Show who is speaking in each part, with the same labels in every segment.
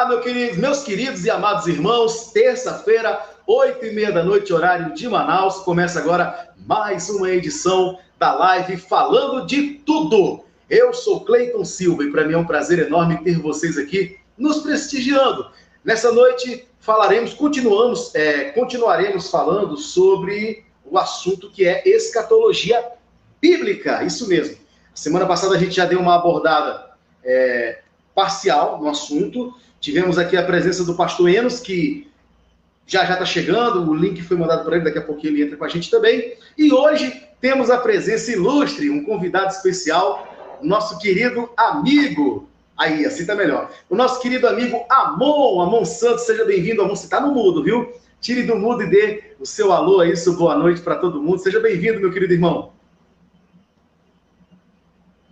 Speaker 1: Olá, meus queridos e amados irmãos, terça-feira, 8h30 da noite, horário de Manaus, começa agora mais uma edição da live Falando de Tudo. Eu sou Cleiton Silva e para mim é um prazer enorme ter vocês aqui nos prestigiando. Nessa noite continuaremos falando sobre o assunto que é escatologia bíblica, isso mesmo. Semana passada a gente já deu uma abordada parcial no assunto. Tivemos aqui a presença do pastor Enos, que já está chegando, o link foi mandado para ele, daqui a pouquinho ele entra com a gente também. E hoje temos a presença ilustre, um convidado especial, nosso querido amigo, aí, assim tá melhor, o nosso querido amigo Amon Santos. Seja bem-vindo, Amon, você está no mudo, viu? Tire do mudo e dê o seu alô aí, seu boa noite para todo mundo. Seja bem-vindo, meu querido irmão.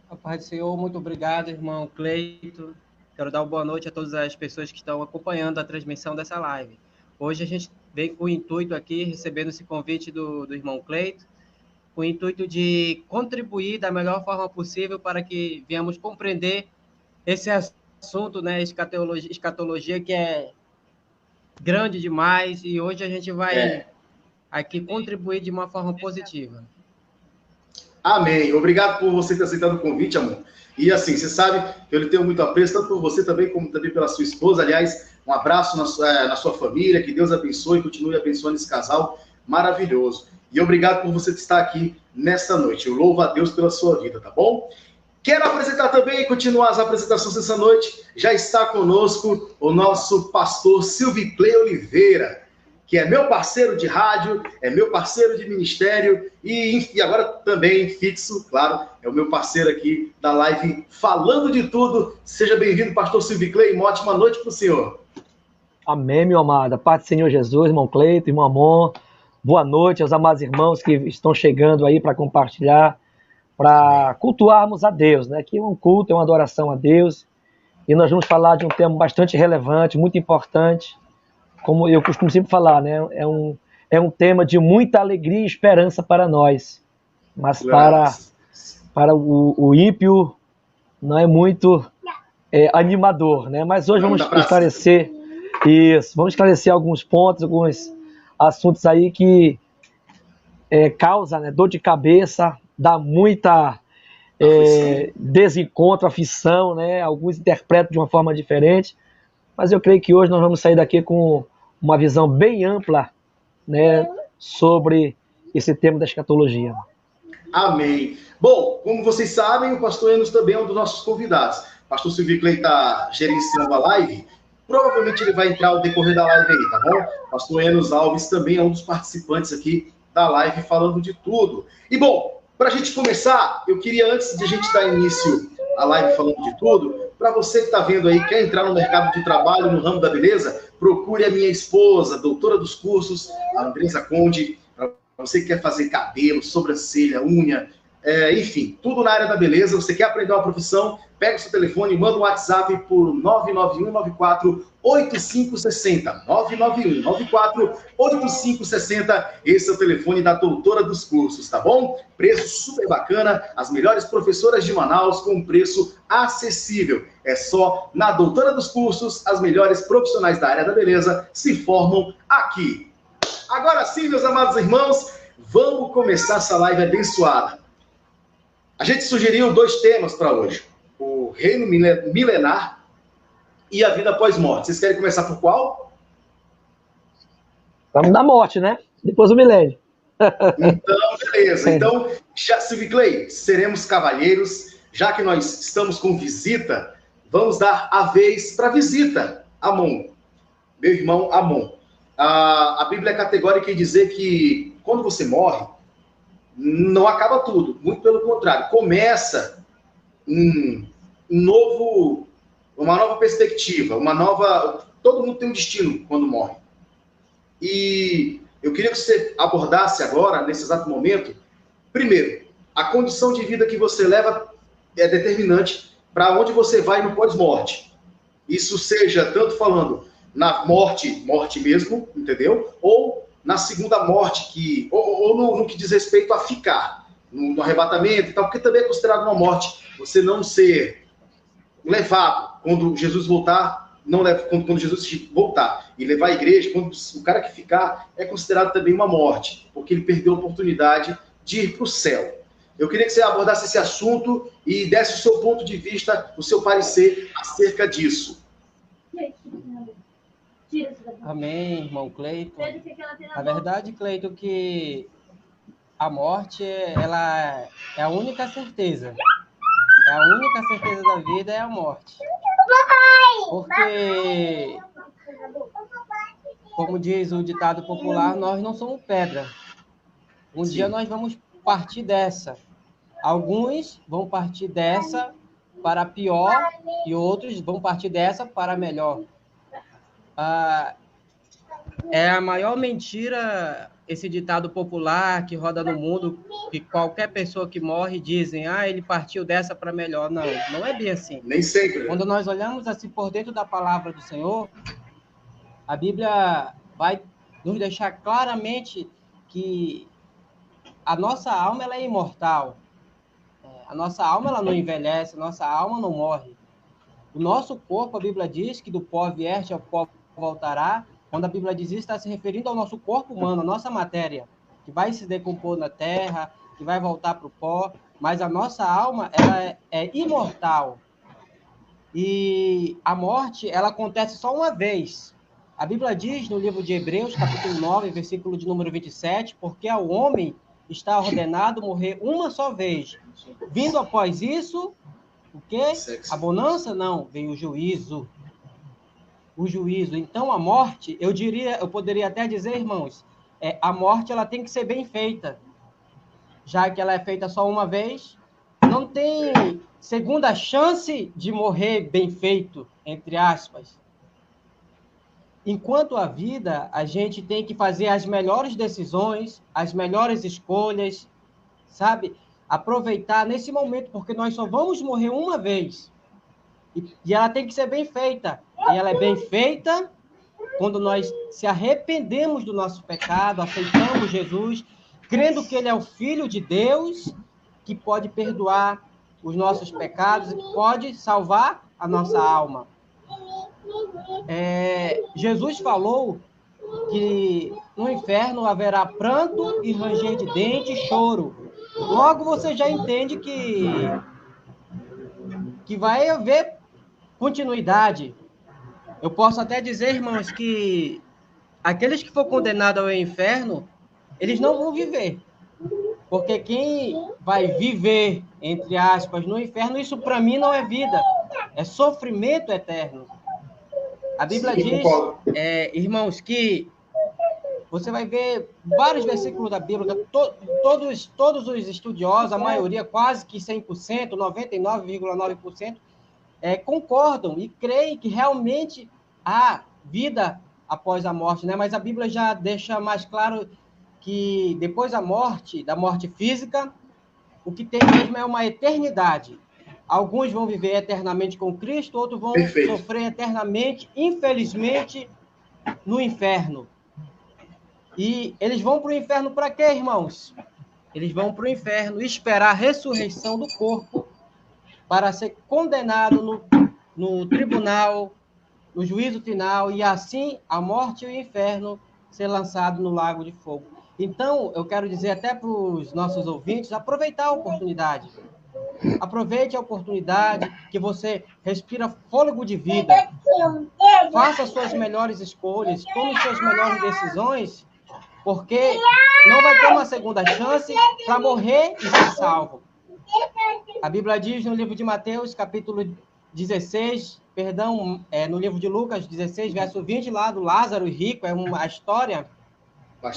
Speaker 2: A paz do Senhor, muito obrigado, irmão Cleito. Quero dar uma boa noite a todas as pessoas que estão acompanhando a transmissão dessa live. Hoje a gente vem com o intuito aqui, recebendo esse convite do irmão Cleito, com o intuito de contribuir da melhor forma possível para que venhamos compreender esse assunto, né, escatologia, que é grande demais, e hoje a gente vai aqui contribuir de uma forma positiva.
Speaker 1: Amém. Obrigado por você ter aceitado o convite, amor. E assim, você sabe que eu lhe tenho muito apreço, tanto por você também, como também pela sua esposa. Aliás, um abraço na sua família, que Deus abençoe e continue abençoando esse casal maravilhoso. E obrigado por você estar aqui nesta noite. Eu louvo a Deus pela sua vida, tá bom? Quero apresentar também e continuar as apresentações dessa noite. Já está conosco o nosso pastor Silvicley Oliveira, que é meu parceiro de rádio, é meu parceiro de ministério e agora também fixo, claro, é o meu parceiro aqui da live Falando de Tudo. Seja bem-vindo, pastor Silvicley, uma ótima noite para o senhor.
Speaker 3: Amém, meu amado. A paz do Senhor Jesus, irmão Cleito, irmão Amon. Boa noite aos amados irmãos que estão chegando aí para compartilhar, para cultuarmos a Deus, né? Que é um culto, é uma adoração a Deus. E nós vamos falar de um tema bastante relevante, muito importante. Como eu costumo sempre falar, né? É um tema de muita alegria e esperança para nós. Mas para o ímpio não é muito animador, né? Mas hoje vamos esclarecer isso. Vamos esclarecer alguns pontos, alguns assuntos aí que causam, né, dor de cabeça, dá muita desencontro, aflição, né? Alguns interpretam de uma forma diferente. Mas eu creio que hoje nós vamos sair daqui com uma visão bem ampla, né, sobre esse tema da escatologia.
Speaker 1: Amém. Bom, como vocês sabem, o pastor Enos também é um dos nossos convidados. O pastor Silvicley está gerenciando a live. Provavelmente ele vai entrar ao decorrer da live aí, tá bom? O pastor Enos Alves também é um dos participantes aqui da live Falando de Tudo. E bom, para a gente começar, eu queria, antes de a gente dar início à live Falando de Tudo, para você que está vendo aí, quer entrar no mercado de trabalho, no ramo da beleza, procure a minha esposa, doutora dos cursos, a Andresa Conde. Para você que quer fazer cabelo, sobrancelha, unha, enfim, tudo na área da beleza. Você quer aprender uma profissão, pega o seu telefone e manda um WhatsApp por 99194-8560. 99194-8560. Esse é o telefone da doutora dos cursos, tá bom? Preço super bacana, as melhores professoras de Manaus com preço acessível. É só na doutora dos cursos, as melhores profissionais da área da beleza se formam aqui. Agora sim, meus amados irmãos, vamos começar essa live abençoada. A gente sugeriu 2 temas para hoje: o reino milenar e a vida pós-morte. Vocês querem começar por qual?
Speaker 3: Vamos na morte, né? Depois o milênio.
Speaker 1: Então, beleza. Então, Silvicley, seremos cavalheiros. Já que nós estamos com visita, vamos dar a vez para visita. Amon, meu irmão Amon. A Bíblia é categórica em dizer que quando você morre, não acaba tudo. Muito pelo contrário. Começa uma nova perspectiva, todo mundo tem um destino quando morre. E eu queria que você abordasse agora, nesse exato momento, primeiro, a condição de vida que você leva é determinante para onde você vai no pós-morte. Isso seja tanto falando na morte mesmo, entendeu? Ou na segunda morte, ou no que diz respeito a ficar, no arrebatamento e tal, porque também é considerado uma morte você não ser levado quando Jesus voltar não leva, quando Jesus voltar e levar a igreja, quando o cara que ficar é considerado também uma morte, porque ele perdeu a oportunidade de ir para o céu. Eu queria que você abordasse esse assunto e desse o seu ponto de vista, o seu parecer acerca disso.
Speaker 2: Amém, irmão Cleiton. A verdade, Cleiton, que a morte, ela é a única certeza. É a única certeza da vida é a morte. Porque, como diz o ditado popular, nós não somos pedra. Um
Speaker 1: Sim.
Speaker 2: dia nós vamos partir dessa. Alguns vão partir dessa para pior e outros vão partir dessa para melhor. É a maior mentira esse ditado popular que roda no mundo, que qualquer pessoa que morre dizem, ele partiu dessa para melhor. Não, não é bem assim.
Speaker 1: Nem sempre.
Speaker 2: Quando nós olhamos assim por dentro da palavra do Senhor, a Bíblia vai nos deixar claramente que a nossa alma ela é imortal. A nossa alma ela não envelhece, a nossa alma não morre. O nosso corpo, a Bíblia diz que do pó vieste, ao pó voltará. Quando a Bíblia diz isso, está se referindo ao nosso corpo humano, a nossa matéria, que vai se decompor na terra, que vai voltar para o pó, mas a nossa alma ela é imortal. E a morte, ela acontece só uma vez. A Bíblia diz no livro de Hebreus, capítulo 9, versículo de número 27, porque ao homem está ordenado morrer uma só vez. Vindo após isso, o quê? A bonança? Não, vem o juízo. O juízo. Então, a morte, eu poderia até dizer, irmãos, a morte ela tem que ser bem feita. Já que ela é feita só uma vez, não tem segunda chance de morrer bem feito, entre aspas. Enquanto a vida, a gente tem que fazer as melhores decisões, as melhores escolhas, sabe? Aproveitar nesse momento, porque nós só vamos morrer uma vez. E ela tem que ser bem feita. E ela é bem feita quando nós se arrependemos do nosso pecado, aceitamos Jesus, crendo que Ele é o Filho de Deus, que pode perdoar os nossos pecados e pode salvar a nossa alma. Jesus falou que no inferno haverá pranto e ranger de dente e choro. Logo você já entende que vai haver continuidade. Eu posso até dizer, irmãos, que aqueles que for condenados ao inferno, eles não vão viver. Porque quem vai viver, entre aspas, no inferno, isso para mim não é vida. É sofrimento eterno. A Bíblia diz, irmãos, que você vai ver vários versículos da Bíblia, todos os estudiosos, a maioria, quase que 100%, 99,9%, concordam e creem que realmente há vida após a morte, né? Mas a Bíblia já deixa mais claro que depois da morte física, o que tem mesmo é uma eternidade. Alguns vão viver eternamente com Cristo, outros vão sofrer eternamente, infelizmente, no inferno. E eles vão para o inferno para quê, irmãos? Eles vão para o inferno esperar a ressurreição do corpo para ser condenado no tribunal, no juízo final, e assim a morte e o inferno ser lançado no lago de fogo. Então, eu quero dizer até para os nossos ouvintes, aproveitar a oportunidade. Aproveite a oportunidade que você respira fôlego de vida. Faça suas melhores escolhas, tome suas melhores decisões, porque não vai ter uma segunda chance para morrer e ser salvo. A Bíblia diz no livro de Mateus, capítulo 16, no livro de Lucas 16, verso 20, lá do Lázaro e rico, é uma história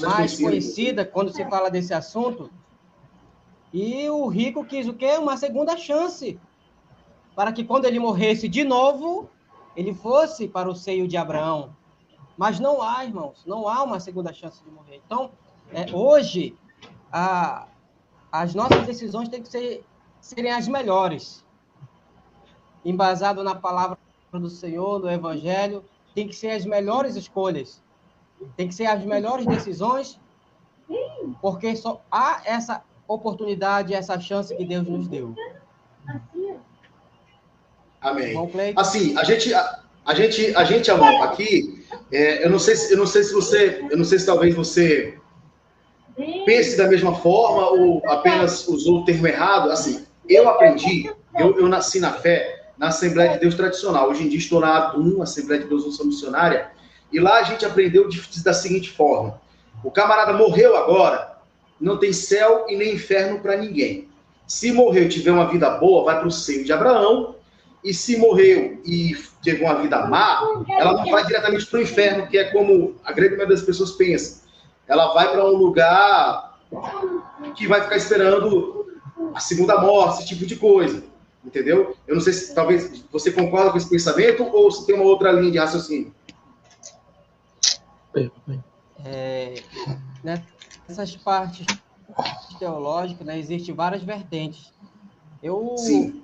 Speaker 2: mais conhecida quando se fala desse assunto. E o rico quis o quê? Uma segunda chance, para que quando ele morresse de novo, ele fosse para o seio de Abraão. Mas não há, irmãos, não há uma segunda chance de morrer. Então, hoje, as nossas decisões têm que serem as melhores. Embasado na palavra do Senhor, no Evangelho, tem que ser as melhores escolhas. Tem que ser as melhores decisões, porque só há essa oportunidade, essa chance que Deus nos deu.
Speaker 1: Amém. Assim, a A gente, amor, aqui, eu não sei se talvez você pense da mesma forma ou apenas usou o termo errado. Assim, eu aprendi, eu nasci na fé, na Assembleia de Deus tradicional. Hoje em dia estou na ADUM, Assembleia de Deus Unção Missionária, e lá a gente aprendeu da seguinte forma: o camarada morreu agora, não tem céu e nem inferno para ninguém. Se morreu e tiver uma vida boa, vai para o seio de Abraão. E se morreu e teve uma vida má, ela não vai diretamente para o inferno, que é como a grande maioria das pessoas pensa. Ela vai para um lugar que vai ficar esperando a segunda morte, esse tipo de coisa. Entendeu? Eu não sei se talvez você concorda com esse pensamento ou se tem uma outra linha de raciocínio.
Speaker 2: Nessas partes teológicas, né, existem várias vertentes.
Speaker 1: Sim.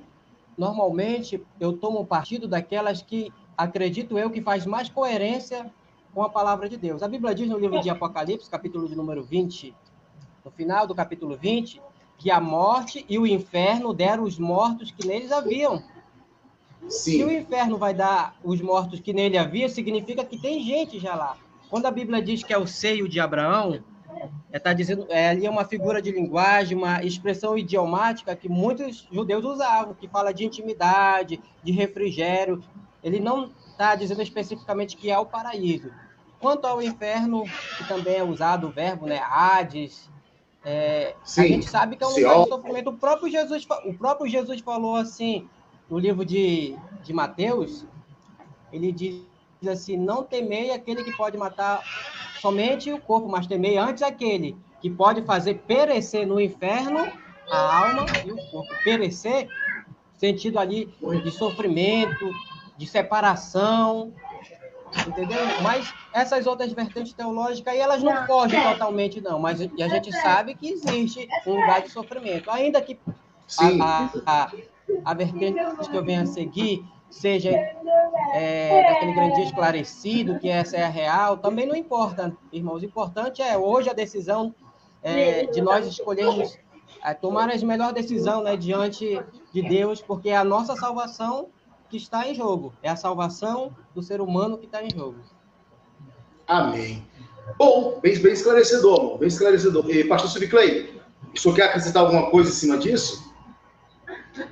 Speaker 2: Normalmente, eu tomo partido daquelas que, acredito eu, que faz mais coerência com a palavra de Deus. A Bíblia diz no livro de Apocalipse, capítulo de número 20, no final do capítulo 20, que a morte e o inferno deram os mortos que neles haviam.
Speaker 1: Sim.
Speaker 2: Se o inferno vai dar os mortos que nele havia, significa que tem gente já lá. Quando a Bíblia diz que é o seio de Abraão, está dizendo, ali é uma figura de linguagem, uma expressão idiomática que muitos judeus usavam, que fala de intimidade, de refrigério. Ele não está dizendo especificamente que é o paraíso. Quanto ao inferno, que também é usado o verbo, né, Hades, a gente sabe que é um lugar de sofrimento. O próprio Jesus falou assim, no livro de Mateus, ele diz assim: não temei aquele que pode matar somente o corpo, mas temei antes aquele que pode fazer perecer no inferno a alma e o corpo. Perecer, sentido ali de sofrimento, de separação, entendeu? Mas essas outras vertentes teológicas aí, elas não fogem totalmente, não. Mas a gente sabe que existe um lugar de sofrimento. Ainda que a vertente que eu venha a seguir seja daquele grande dia esclarecido, que essa é a real, também não importa, irmãos. O importante é hoje a decisão de nós escolhermos tomar a melhor decisão, né, diante de Deus, porque é a nossa salvação que está em jogo. É a salvação do ser humano que está em jogo.
Speaker 1: Amém. Bom, bem esclarecedor, amor, bem esclarecedor. E, pastor Subclay, o senhor quer acrescentar alguma coisa em cima disso?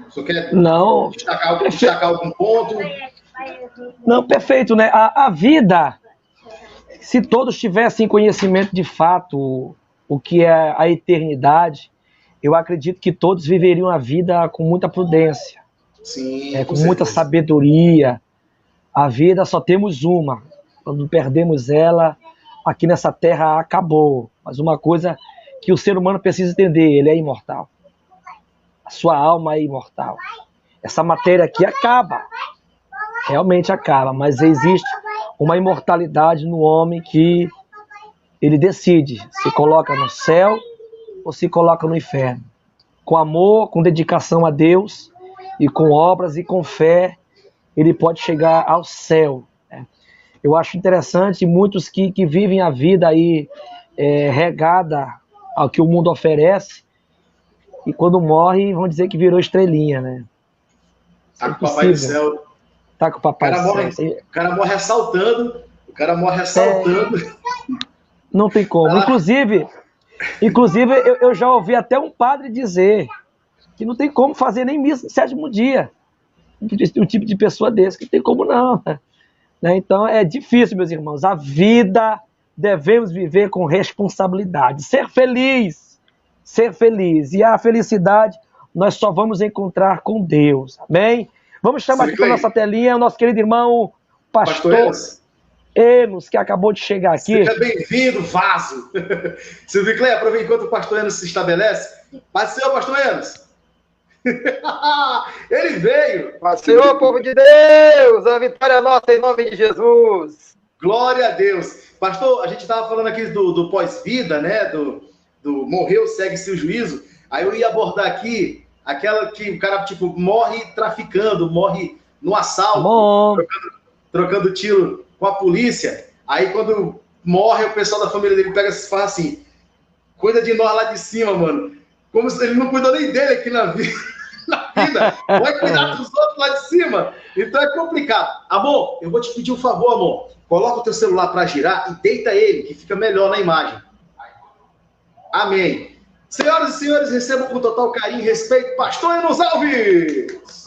Speaker 1: O senhor quer destacar algum ponto?
Speaker 3: Não, perfeito, né? A vida, se todos tivessem conhecimento de fato o que é a eternidade, eu acredito que todos viveriam a vida com muita prudência.
Speaker 1: Sim,
Speaker 3: com muita sabedoria. A vida só temos uma. Quando perdemos ela, aqui nessa terra acabou. Mas uma coisa que o ser humano precisa entender: ele é imortal. A sua alma é imortal. Essa matéria aqui acaba. Realmente acaba. Mas existe uma imortalidade no homem que ele decide se coloca no céu ou se coloca no inferno. Com amor, com dedicação a Deus, e com obras e com fé, ele pode chegar ao céu. Eu acho interessante muitos que vivem a vida aí regada ao que o mundo oferece, e quando morre vão dizer que virou estrelinha, né?
Speaker 1: Tá com o Papai do Céu.
Speaker 3: Tá com o Papai do Céu.
Speaker 1: O cara morre assaltando.
Speaker 3: Não tem como. Inclusive eu já ouvi até um padre dizer que não tem como fazer nem missa no 7º dia. Um tipo de pessoa desse, que não tem como não. Né? Então é difícil, meus irmãos. A vida devemos viver com responsabilidade. Ser feliz. E a felicidade nós só vamos encontrar com Deus. Amém? Vamos chamar aqui para a nossa telinha o nosso querido irmão, pastor Enos, que acabou de chegar aqui.
Speaker 1: Seja bem-vindo, vaso. Silvio Clay, aproveita enquanto o pastor Enos se estabelece. Passeou, pastor Enos. Ele veio.
Speaker 4: Passeou, povo de Deus. A vitória é nossa em nome de Jesus.
Speaker 1: Glória a Deus. Pastor, a gente estava falando aqui do pós-vida, né? Do morreu, segue-se o juízo. Aí eu ia abordar aqui aquela que o cara, tipo, morre traficando, morre no assalto, trocando tiro com a polícia. Aí quando morre, o pessoal da família dele pega e fala assim: cuida de nós lá de cima, mano. Como se ele não cuidou nem dele aqui na vida, vai cuidar dos outros lá de cima. Então é complicado. Amor, eu vou te pedir um favor, amor. Coloca o teu celular para girar e deita ele, que fica melhor na imagem. Amém. Senhoras e senhores, recebam com total carinho e respeito Pastor Enos Alves.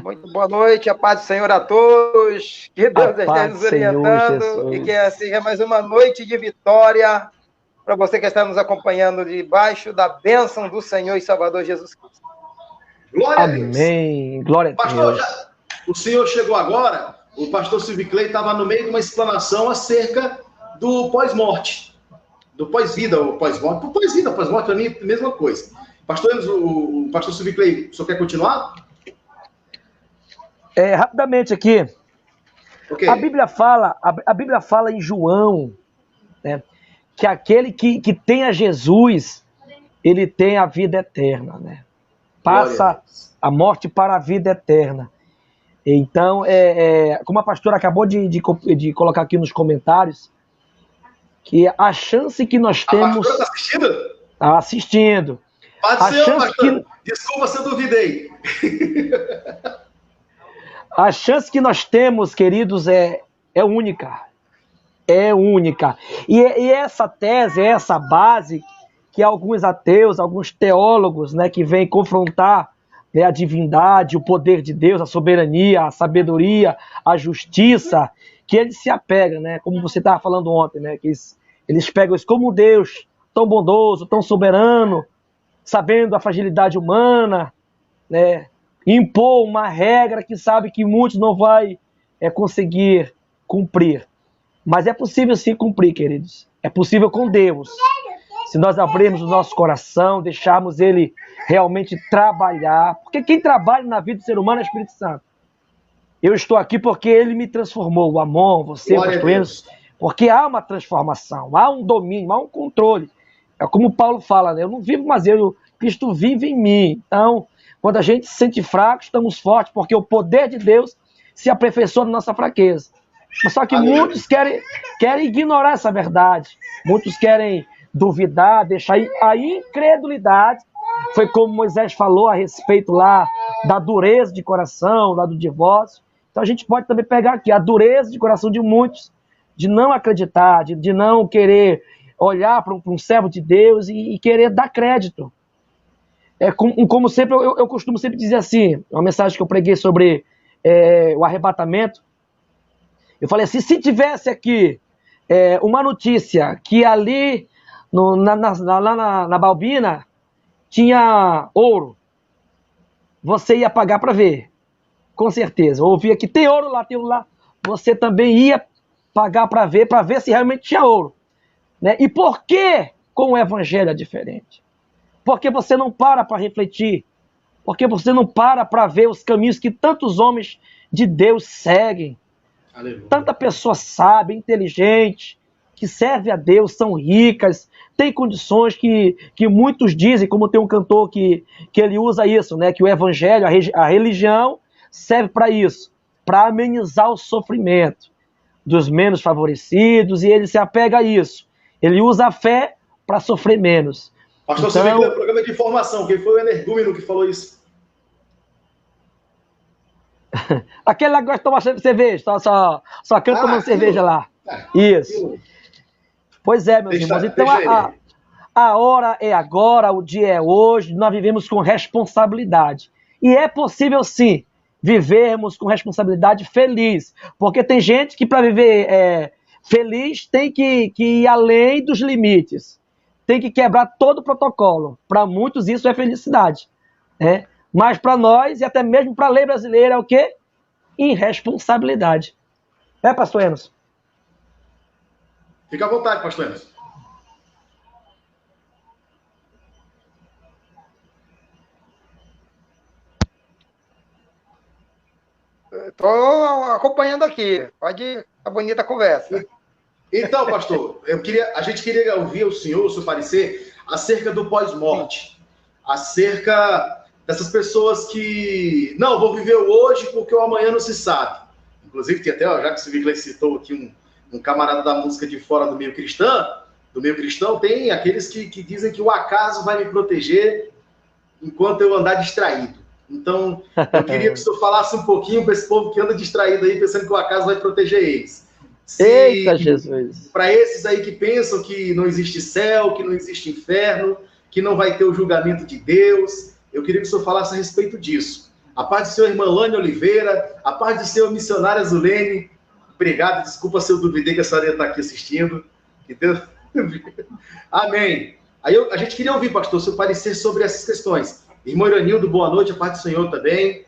Speaker 4: Muito boa noite, a paz do Senhor a todos. Que Deus esteja nos orientando e que seja mais uma noite de vitória para você que está nos acompanhando debaixo da bênção do Senhor e Salvador Jesus Cristo.
Speaker 1: Glória a Deus.
Speaker 3: Amém. Glória a
Speaker 1: Pastor,
Speaker 3: Deus.
Speaker 1: O senhor chegou agora, o pastor Silvio Clay estava no meio de uma explanação acerca do pós-morte, do pós-vida, ou pós-morte. Pós-vida, pós-morte, para mim é a mesma coisa. Pastor, o pastor Silvio Clay, o senhor quer continuar?
Speaker 3: Rapidamente aqui.
Speaker 1: Okay.
Speaker 3: A Bíblia fala em João, né, que aquele que tem a Jesus, ele tem a vida eterna, né? Passa a morte para a vida eterna. Então, como a pastora acabou de colocar aqui nos comentários, que a chance que nós temos... A pastora
Speaker 1: está assistindo?
Speaker 3: Está assistindo.
Speaker 1: Pode ser, pastor. Desculpa se eu duvidei.
Speaker 3: A chance que nós temos, queridos, é única. É única. E essa tese, essa base que alguns ateus, alguns teólogos, né, que vêm confrontar, né, a divindade, o poder de Deus, a soberania, a sabedoria, a justiça, que eles se apegam, né, como você estava falando ontem, né, que eles pegam isso como um Deus tão bondoso, tão soberano, sabendo a fragilidade humana, né, impor uma regra que sabe que muitos não vai conseguir cumprir. Mas é possível sim cumprir, queridos. É possível com Deus. Se nós abrirmos o nosso coração, deixarmos Ele realmente trabalhar. Porque quem trabalha na vida do ser humano é o Espírito Santo. Eu estou aqui porque Ele me transformou. O Amon, você, o pastor Enos, porque há uma transformação, há um domínio, há um controle. É como Paulo fala, né? Eu não vivo, mas Cristo vive em mim. Então, quando a gente se sente fraco, estamos fortes, porque o poder de Deus se aperfeiçoa na nossa fraqueza. Mas só que muitos querem ignorar essa verdade. Muitos querem duvidar, deixar a incredulidade. Foi como Moisés falou a respeito lá da dureza de coração, lá do divórcio. Então a gente pode também pegar aqui a dureza de coração de muitos, de não acreditar, de não querer olhar para um servo de Deus e querer dar crédito. Como sempre, eu costumo sempre dizer assim, uma mensagem que eu preguei sobre o arrebatamento. Eu falei assim, se tivesse aqui uma notícia que ali lá na Balbina tinha ouro, você ia pagar para ver, com certeza. Ouvia que tem ouro lá, você também ia pagar para ver se realmente tinha ouro, né? E por que com o evangelho é diferente? Porque você não para refletir, porque você não para ver os caminhos que tantos homens de Deus seguem. Aleluia. Tanta pessoa sábia, inteligente, que serve a Deus, são ricas, tem condições que muitos dizem, como tem um cantor que ele usa isso, né, que o evangelho, a religião serve para isso, para amenizar o sofrimento dos menos favorecidos, e ele se apega a isso. Ele usa a fé para sofrer menos.
Speaker 1: Pastor, então, você vê que é um programa de informação. Quem foi o energúmeno que falou isso?
Speaker 3: Aquele lá que gosta de tomar cerveja, só canta tomando cerveja lá. Isso. Pois é, meus irmãos. Então, a hora é agora, o dia é hoje, nós vivemos com responsabilidade. E é possível, sim, vivermos com responsabilidade feliz. Porque tem gente que, para viver feliz, tem que ir além dos limites. Tem que quebrar todo o protocolo. Para muitos, isso é felicidade, né? Mas para nós, e até mesmo para a lei brasileira, é o quê? Irresponsabilidade. Pastor Enos?
Speaker 1: Fica à vontade, pastor Enos.
Speaker 4: Estou acompanhando aqui. Pode ir, tá bonita a conversa.
Speaker 1: Então, pastor, a gente queria ouvir o senhor, o seu parecer, acerca do pós-morte. Acerca dessas pessoas que, não, vou viver hoje porque o amanhã não se sabe. Inclusive, tem até, já que o Silvio Clay citou aqui um camarada da música de fora do meio cristão, tem aqueles que dizem que o acaso vai me proteger enquanto eu andar distraído. Então, eu queria que o senhor falasse um pouquinho para esse povo que anda distraído aí, pensando que o acaso vai proteger eles.
Speaker 3: Eita, Jesus!
Speaker 1: Para esses aí que pensam que não existe céu, que não existe inferno, que não vai ter o julgamento de Deus, eu queria que o senhor falasse a respeito disso. A paz do senhor, irmã Lânia Oliveira, a paz do senhor, missionária Zulene. Obrigado, desculpa se eu duvidei que a senhora ia estar aqui assistindo. Que Deus... Amém. Aí a gente queria ouvir, pastor, o seu parecer sobre essas questões. Irmão Iranildo, boa noite, a paz do senhor também.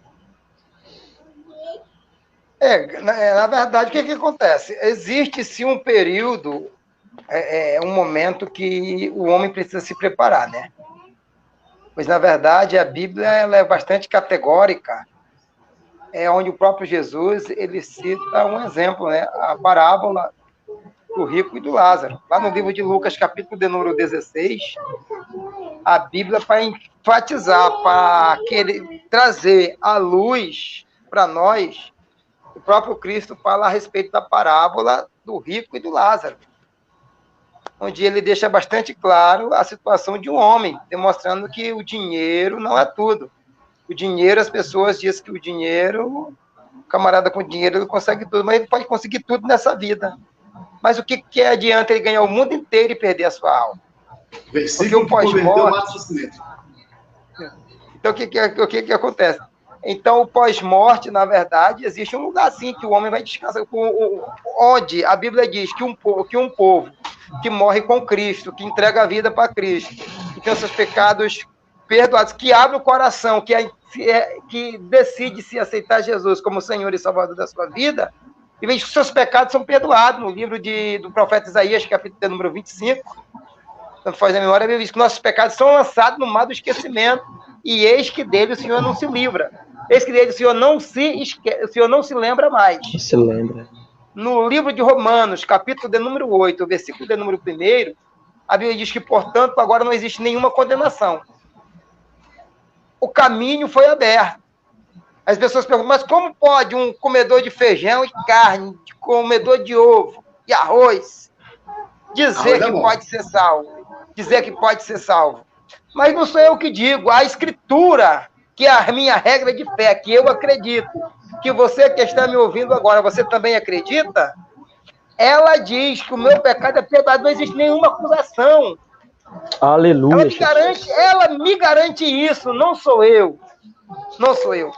Speaker 4: Na verdade, o que acontece? Existe-se um período, um momento que o homem precisa se preparar, né? Pois, na verdade, a Bíblia ela é bastante categórica, onde o próprio Jesus ele cita um exemplo, né? A parábola do rico e do Lázaro. Lá no livro de Lucas, capítulo de número 16, a Bíblia, para enfatizar, para querer trazer a luz para nós, o próprio Cristo fala a respeito da parábola do rico e do Lázaro, onde ele deixa bastante claro a situação de um homem, demonstrando que o dinheiro não é tudo. O dinheiro, as pessoas dizem que o dinheiro, o camarada com dinheiro, ele consegue tudo, mas ele pode conseguir tudo nessa vida. Mas o que adianta ele ganhar o mundo inteiro e perder a sua alma? Porque o pós-morte... Então, o que acontece? Então, o pós-morte, na verdade, existe um lugar assim que o homem vai descansar, onde a Bíblia diz que um povo que morre com Cristo, que entrega a vida para Cristo, que tem os seus pecados perdoados, que abre o coração, que decide se aceitar Jesus como Senhor e Salvador da sua vida, e vê que os seus pecados são perdoados. No livro do profeta Isaías, capítulo número 25, não faz a memória, ele diz que nossos pecados são lançados no mar do esquecimento, e eis que dele o Senhor não se livra. Eis que dele o Senhor não se esquece, o Senhor não se lembra mais.
Speaker 3: Não se lembra.
Speaker 4: No livro de Romanos, capítulo de número 8, versículo de número 1, a Bíblia diz que, portanto, agora não existe nenhuma condenação. O caminho foi aberto. As pessoas perguntam, mas como pode um comedor de feijão e carne, comedor de ovo e arroz, dizer que pode ser salvo? Dizer que pode ser salvo. Mas não sou eu que digo, a Escritura, que é a minha regra de fé, que eu acredito, que você que está me ouvindo agora, você também acredita? Ela diz que o meu pecado é perdoado, não existe nenhuma acusação.
Speaker 3: Aleluia.
Speaker 4: Ela me garante isso, não sou eu. Não sou eu.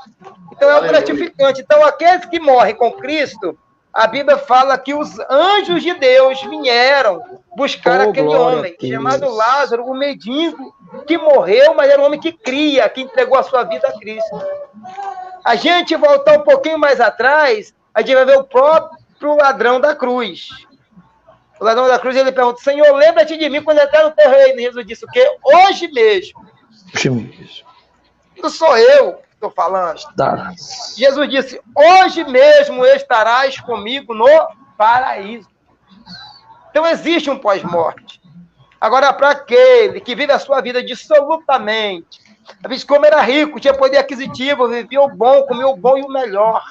Speaker 4: Então é o gratificante. Então aqueles que morrem com Cristo, a Bíblia fala que os anjos de Deus vieram buscar aquele homem, chamado Lázaro, o mendigo, que morreu, mas era um homem que cria, que entregou a sua vida a Cristo. A gente voltar um pouquinho mais atrás, a gente vai ver o próprio ladrão da cruz. O ladrão da cruz, ele pergunta, Senhor, lembra-te de mim quando eu entrar no teu reino. E Jesus disse o quê? Hoje mesmo.
Speaker 3: Hoje mesmo.
Speaker 4: Não sou eu que estou falando.
Speaker 3: Estarás.
Speaker 4: Jesus disse, hoje mesmo estarás comigo no paraíso. Então existe um pós-morte. Agora, para aquele que vive a sua vida dissolutamente, às vezes, como era rico, tinha poder aquisitivo, vivia o bom, comia o bom e o melhor.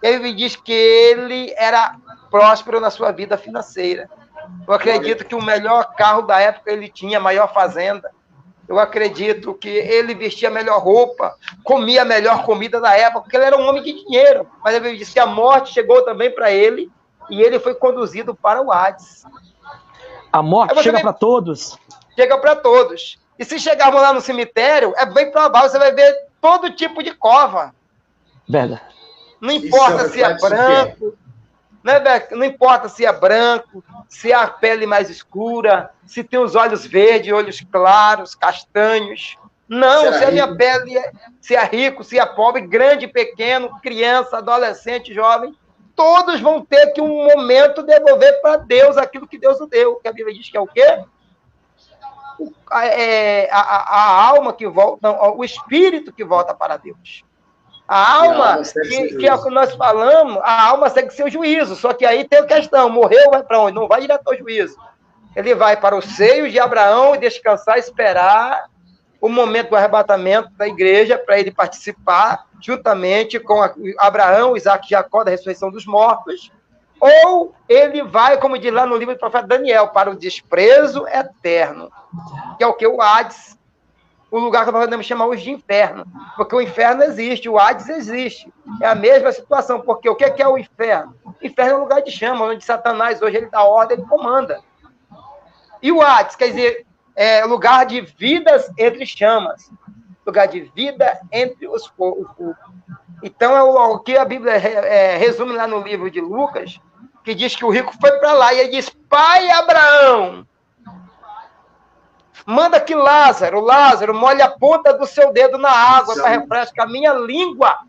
Speaker 4: Ele diz que ele era próspero na sua vida financeira. Eu acredito que o melhor carro da época ele tinha, a maior fazenda. Eu acredito que ele vestia a melhor roupa, comia a melhor comida da época, porque ele era um homem de dinheiro. Mas ele disse que a morte chegou também para ele e ele foi conduzido para o Hades.
Speaker 3: A morte chega para todos?
Speaker 4: Chega para todos. E se chegarmos lá no cemitério, é bem provável, você vai ver todo tipo de cova.
Speaker 3: Verdade.
Speaker 4: Não importa se é branco, não importa se é branco, se é a pele mais escura, se tem os olhos verdes, olhos claros, castanhos. Não, se a minha pele se é rico, se é pobre, grande, pequeno, criança, adolescente, jovem, todos vão ter que um momento devolver para Deus aquilo que Deus nos deu. Que a Bíblia diz que é o quê? A alma que volta, não, o espírito que volta para Deus. A alma, que é o que nós falamos, a alma segue seu juízo, só que aí tem a questão, morreu, vai para onde? Não vai direto ao juízo. Ele vai para o seio de Abraão e descansar, esperar o momento do arrebatamento da igreja para ele participar juntamente com Abraão, Isaac e Jacó da ressurreição dos mortos, ou ele vai, como diz lá no livro do profeta Daniel, para o desprezo eterno, que é o que? O Hades. o lugar que nós podemos chamar hoje de inferno, porque o inferno existe, o Hades existe. É a mesma situação, porque o que é o inferno? O inferno é um lugar de chama, onde Satanás hoje ele dá ordem, ele comanda. E o Hades, quer dizer, é lugar de vidas entre chamas, lugar de vida entre os fogos. Então, é o que a Bíblia resume lá no livro de Lucas, que diz que o rico foi para lá e ele diz: Pai Abraão, manda que Lázaro, molhe a ponta do seu dedo na água para refrescar a minha língua.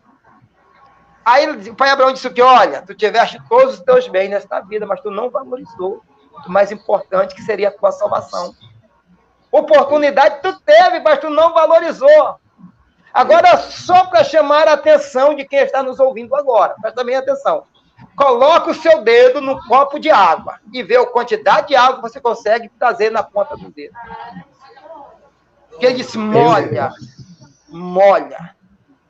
Speaker 4: Aí o pai Abraão disse o que? Olha, tu tiveste todos os teus bens nesta vida, mas tu não valorizou o mais importante, que seria a tua salvação. Oportunidade tu teve, mas tu não valorizou. Agora, só para chamar a atenção de quem está nos ouvindo agora, presta bem atenção. Coloca o seu dedo num copo de água e vê a quantidade de água que você consegue trazer na ponta do dedo. Porque ele disse: molha,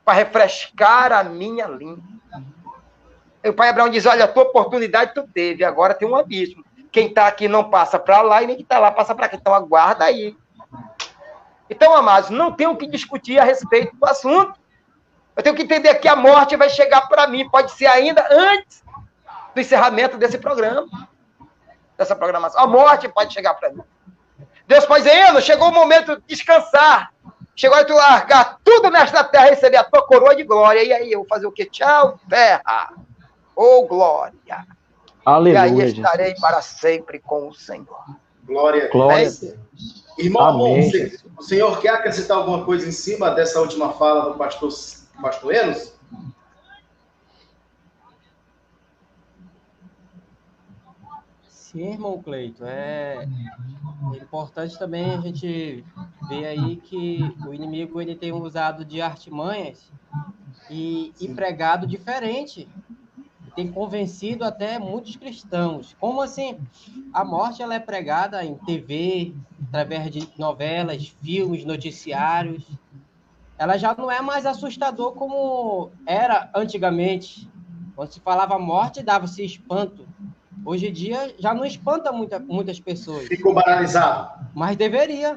Speaker 4: para refrescar a minha língua. E o pai Abraão diz: olha, a tua oportunidade tu teve, agora tem um abismo. Quem está aqui não passa para lá e nem quem está lá passa para cá. Então aguarda aí. Então, amados, não tenho que discutir a respeito do assunto. Eu tenho que entender que a morte vai chegar para mim, pode ser ainda antes do encerramento desse programa, dessa programação. A morte pode chegar para mim. Deus pode dizer: Eno, chegou o momento de descansar. Chegou a tu largar tudo nesta terra e receber a tua coroa de glória. E aí eu vou fazer o quê? Tchau, terra. Ô, glória.
Speaker 3: Aleluia.
Speaker 4: E aí estarei para sempre com o Senhor.
Speaker 1: Glória a Deus. Irmão, o senhor quer acrescentar alguma coisa em cima dessa última fala do pastor Enos?
Speaker 2: Sim, irmão Cleito, é importante também a gente ver aí que o inimigo ele tem usado de artimanhas e pregado diferente. Tem convencido até muitos cristãos. Como assim? A morte ela é pregada em TV, através de novelas, filmes, noticiários. Ela já não é mais assustador como era antigamente. Quando se falava morte, dava-se espanto. Hoje em dia já não espanta muitas pessoas.
Speaker 1: Ficou banalizado.
Speaker 2: Mas deveria.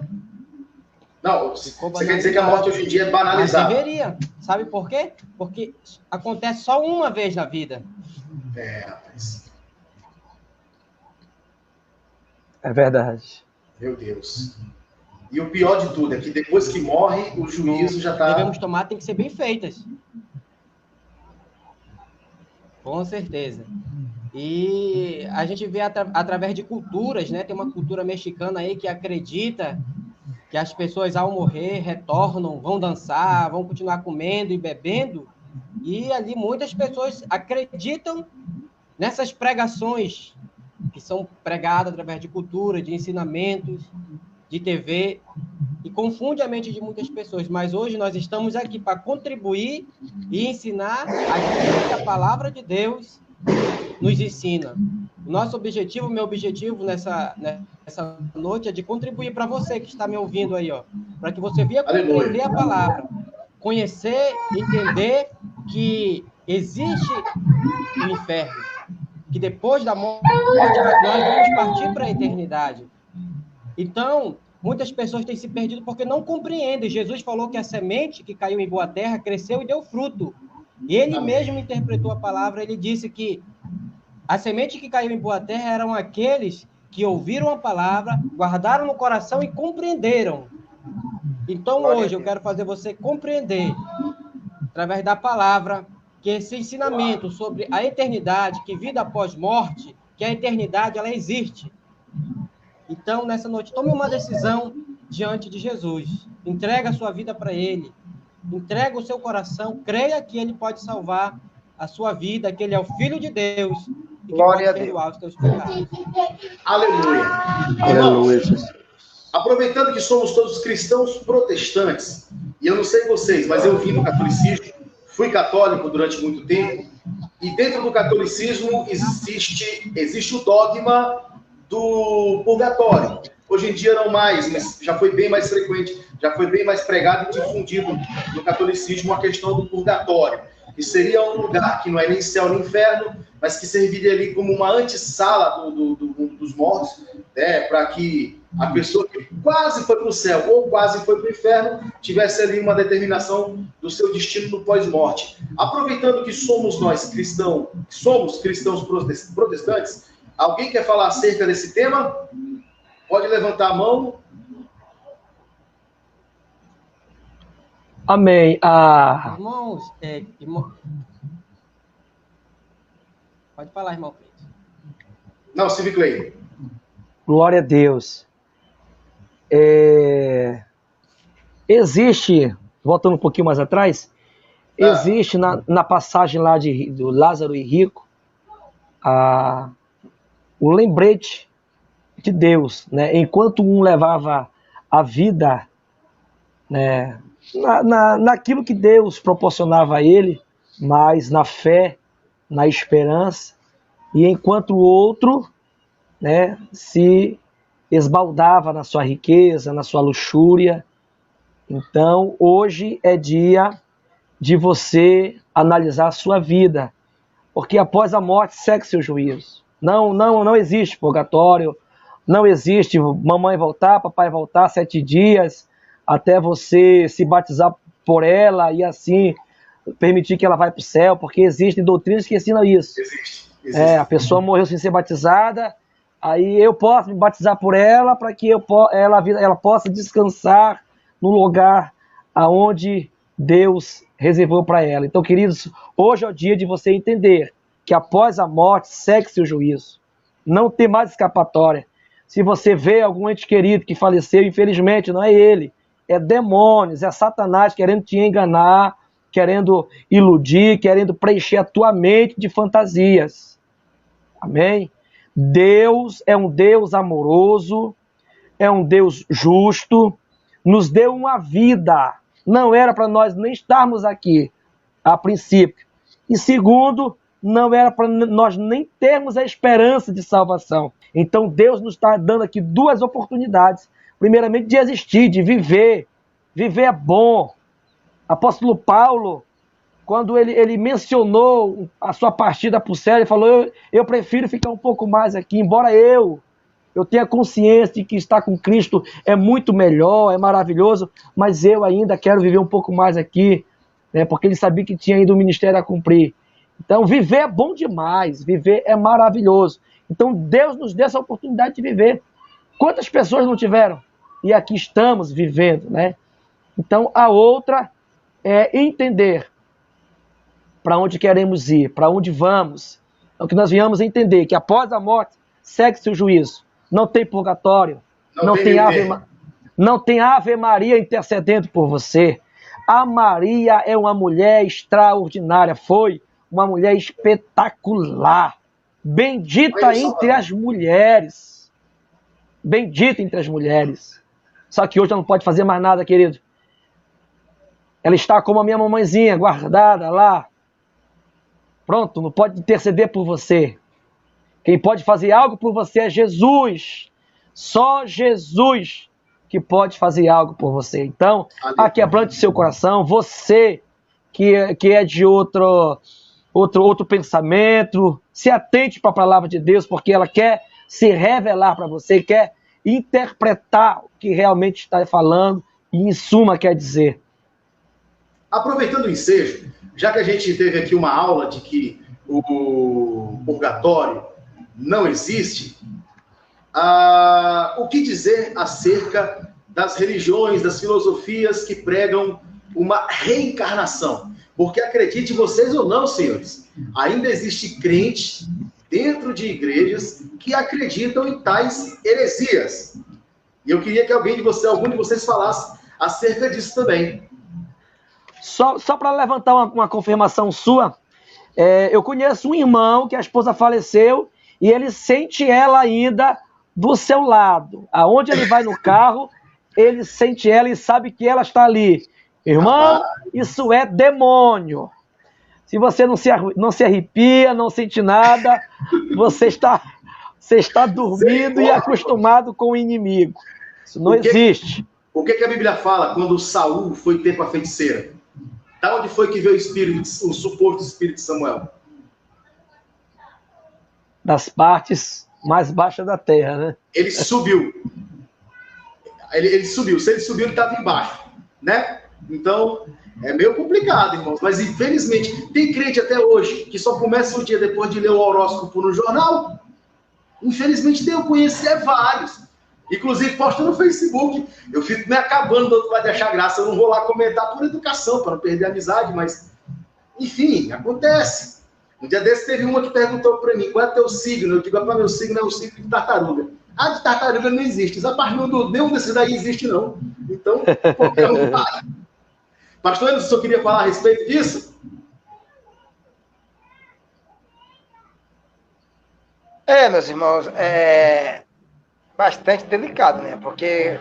Speaker 1: Não, você quer dizer que a morte hoje em dia é banalizada?
Speaker 2: Mas deveria. Sabe por quê? Porque acontece só uma vez na vida.
Speaker 1: Rapaz.
Speaker 3: É verdade.
Speaker 1: Meu Deus. E o pior de tudo é que depois que morre, o juízo já está...
Speaker 2: Devemos tomar, tem que ser bem feitas. Com certeza. E a gente vê através de culturas, né? Tem uma cultura mexicana aí que acredita que as pessoas, ao morrer, retornam, vão dançar, vão continuar comendo e bebendo. E ali muitas pessoas acreditam nessas pregações que são pregadas através de cultura, de ensinamentos, de TV, e confunde a mente de muitas pessoas. Mas hoje nós estamos aqui para contribuir e ensinar aquilo que a palavra de Deus nos ensina. O nosso objetivo, meu objetivo nessa noite é de contribuir para você que está me ouvindo aí, ó, para que você venha compreender a palavra, conhecer, entender que existe o inferno, que depois da morte nós vamos partir para a eternidade. Então, muitas pessoas têm se perdido porque não compreendem. Jesus falou que a semente que caiu em boa terra cresceu e deu fruto. Ele mesmo interpretou a palavra, ele disse que a semente que caiu em boa terra eram aqueles que ouviram a palavra, guardaram no coração e compreenderam. Então, hoje, eu quero fazer você compreender, através da palavra, que esse ensinamento sobre a eternidade, que vida após morte, que a eternidade, ela existe. Então, nessa noite, tome uma decisão diante de Jesus. Entrega a sua vida para Ele. Entrega o seu coração. Creia que Ele pode salvar a sua vida, que Ele é o Filho de Deus e que pode perdoar os teus pecados.
Speaker 1: Aleluia.
Speaker 3: Aleluia.
Speaker 1: Aproveitando que somos todos cristãos protestantes, e eu não sei vocês, mas eu vim do catolicismo, fui católico durante muito tempo, e dentro do catolicismo existe o dogma do purgatório. Hoje em dia não mais, mas já foi bem mais frequente, já foi bem mais pregado e difundido no catolicismo a questão do purgatório, que seria um lugar que não é nem céu nem inferno, mas que serviria ali como uma antessala do mundo dos mortos, né, para que A pessoa que quase foi para o céu ou quase foi para o inferno, tivesse ali uma determinação do seu destino no pós-morte. Aproveitando que somos cristãos protestantes, alguém quer falar acerca desse tema? Pode levantar a mão.
Speaker 3: Amém.
Speaker 2: Irmãos, pode falar, irmão Cleiton.
Speaker 1: Não, Silvio Clay.
Speaker 3: Glória a Deus. Existe, voltando um pouquinho mais atrás, existe na passagem lá do Lázaro e Rico, o lembrete de Deus, né? Enquanto um levava a vida, né, naquilo que Deus proporcionava a ele, mas na fé, na esperança, e enquanto o outro, né, se esbaldava na sua riqueza, na sua luxúria. Então, hoje é dia de você analisar a sua vida, porque após a morte segue seu juízo. Não existe purgatório, não existe mamãe voltar, papai voltar 7 dias, até você se batizar por ela e assim permitir que ela vá para o céu, porque existem doutrinas que ensinam isso. Existe. A pessoa morreu sem ser batizada, aí eu posso me batizar por ela para que ela possa descansar no lugar aonde Deus reservou para ela. Então, queridos, hoje é o dia de você entender que após a morte segue seu juízo. Não tem mais escapatória. Se você vê algum ente querido que faleceu, infelizmente não é ele, é demônios, é Satanás querendo te enganar, querendo iludir, querendo preencher a tua mente de fantasias. Amém? Deus é um Deus amoroso, é um Deus justo, nos deu uma vida. Não era para nós nem estarmos aqui, a princípio. E segundo, não era para nós nem termos a esperança de salvação. Então Deus nos está dando aqui 2 oportunidades. Primeiramente, de existir, de viver. Viver é bom. Apóstolo Paulo, quando ele mencionou a sua partida para o céu, ele falou, eu prefiro ficar um pouco mais aqui, embora eu tenha consciência de que estar com Cristo é muito melhor, é maravilhoso, mas eu ainda quero viver um pouco mais aqui, né, porque ele sabia que tinha ainda um ministério a cumprir. Então, viver é bom demais, viver é maravilhoso. Então, Deus nos deu essa oportunidade de viver. Quantas pessoas não tiveram? E aqui estamos vivendo, né? Então, a outra é entender para onde queremos ir, para onde vamos. Então, que nós viemos entender que após a morte, segue seu juízo. Não tem purgatório, não tem Ave Maria intercedendo por você. A Maria é uma mulher extraordinária, foi uma mulher espetacular, bendita entre as mulheres, bendita entre as mulheres. Só que hoje ela não pode fazer mais nada, querido. Ela está como a minha mamãezinha, guardada lá. Pronto, não pode interceder por você. Quem pode fazer algo por você é Jesus. Só Jesus que pode fazer algo por você. Então, aquebrante seu coração, você que é de outro pensamento, se atente para a palavra de Deus, porque ela quer se revelar para você, quer interpretar o que realmente está falando e, em suma, quer dizer.
Speaker 1: Aproveitando o ensejo, já que a gente teve aqui uma aula de que o purgatório não existe, o que dizer acerca das religiões, das filosofias que pregam uma reencarnação? Porque acredite vocês ou não, senhores, ainda existe crente dentro de igrejas que acreditam em tais heresias. E eu queria que algum de vocês falasse acerca disso também.
Speaker 3: Só para levantar uma confirmação sua, eu conheço um irmão que a esposa faleceu e ele sente ela ainda do seu lado. Aonde ele vai no carro, ele sente ela e sabe que ela está ali. Irmão, isso é demônio. Se você não se arrepia, não sente nada, você está dormindo e acostumado com o inimigo. Isso não existe.
Speaker 1: O que a Bíblia fala quando Saul foi ter com a feiticeira? Da onde foi que veio o suposto espírito de Samuel?
Speaker 3: Das partes mais baixas da terra, né?
Speaker 1: Ele subiu. ele subiu. Se ele subiu, ele estava embaixo, né? Então, é meio complicado, irmãos. Mas, infelizmente, tem crente até hoje que só começa o dia depois de ler o horóscopo no jornal. Infelizmente, eu conheci vários. Inclusive, posto no Facebook. Eu fico me acabando do outro lado de achar graça. Eu não vou lá comentar por educação, para não perder a amizade, mas, enfim, acontece. Um dia desse teve uma que perguntou para mim, qual é teu signo? Eu digo, para meu signo é o signo de tartaruga. Ah, de tartaruga não existe. Essa parte nenhum desses daí existe, não. Então, qualquer um vai. Pastor Anderson, só queria falar a respeito disso?
Speaker 4: Meus irmãos, é bastante delicado, né? Porque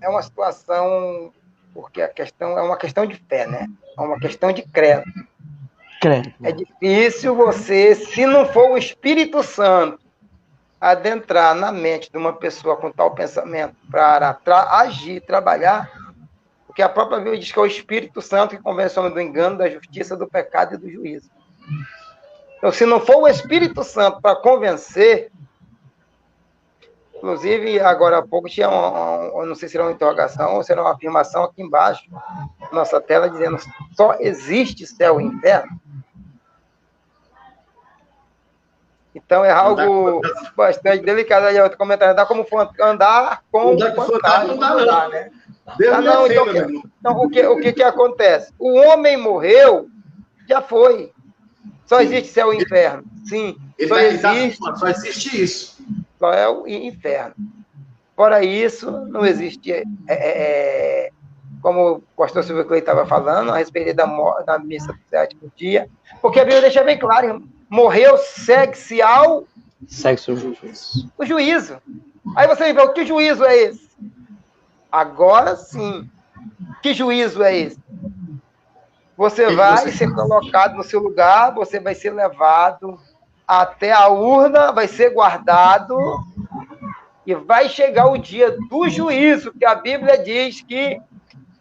Speaker 4: é uma situação, porque a questão é uma questão de fé, né? É uma questão de credo. É difícil você, se não for o Espírito Santo, adentrar na mente de uma pessoa com tal pensamento para agir, trabalhar, porque a própria Bíblia diz que é o Espírito Santo que convence o homem do engano, da justiça, do pecado e do juízo. Então, se não for o Espírito Santo para convencer, inclusive, agora há pouco tinha eu não sei se era uma interrogação ou se era uma afirmação aqui embaixo, na nossa tela, dizendo só existe céu e inferno. Então, é algo bastante delicado. Aí outro comentário, dá como andar com fantasma, não dá, né? Então, o que acontece? O homem morreu, já foi. Só existe céu e inferno. Sim, só
Speaker 1: existe isso.
Speaker 4: Só é o inferno. Fora isso, não existe... como o pastor Silvio Clay estava falando, a respeito da missa do sétimo dia, porque a Bíblia deixa bem claro, irmão, morreu, segue-se ao...
Speaker 3: Segue-se o juízo.
Speaker 4: O juízo. Aí você vê, que juízo é esse? Agora sim. Que juízo é esse? Você vai ser colocado no seu lugar, você vai ser levado até a urna, vai ser guardado, e vai chegar o dia do juízo, que a Bíblia diz que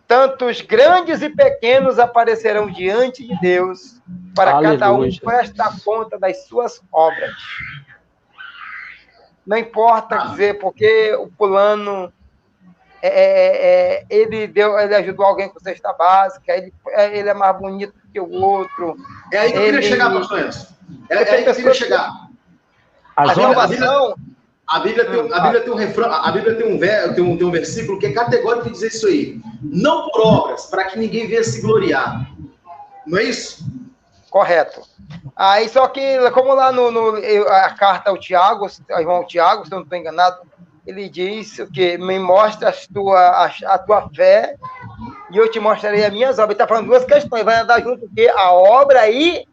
Speaker 4: tantos grandes e pequenos aparecerão diante de Deus, para Aleluia. Cada um prestar conta das suas obras. Não importa dizer, porque o fulano, ele ajudou alguém com cesta básica, ele é mais bonito que o outro.
Speaker 1: É aí que eu queria chegar, pastor Enzo. É aí que eu queria chegar. A Bíblia tem um refrão, a Bíblia tem um versículo que é categórico que diz isso aí. Não por obras, para que ninguém venha se gloriar. Não é isso?
Speaker 4: Correto. Aí só que, como lá a carta ao Tiago, ao irmão Tiago, se eu não estou enganado, ele diz que me mostra a tua fé e eu te mostrarei as minhas obras. Ele está falando duas questões, vai andar junto o quê? A obra e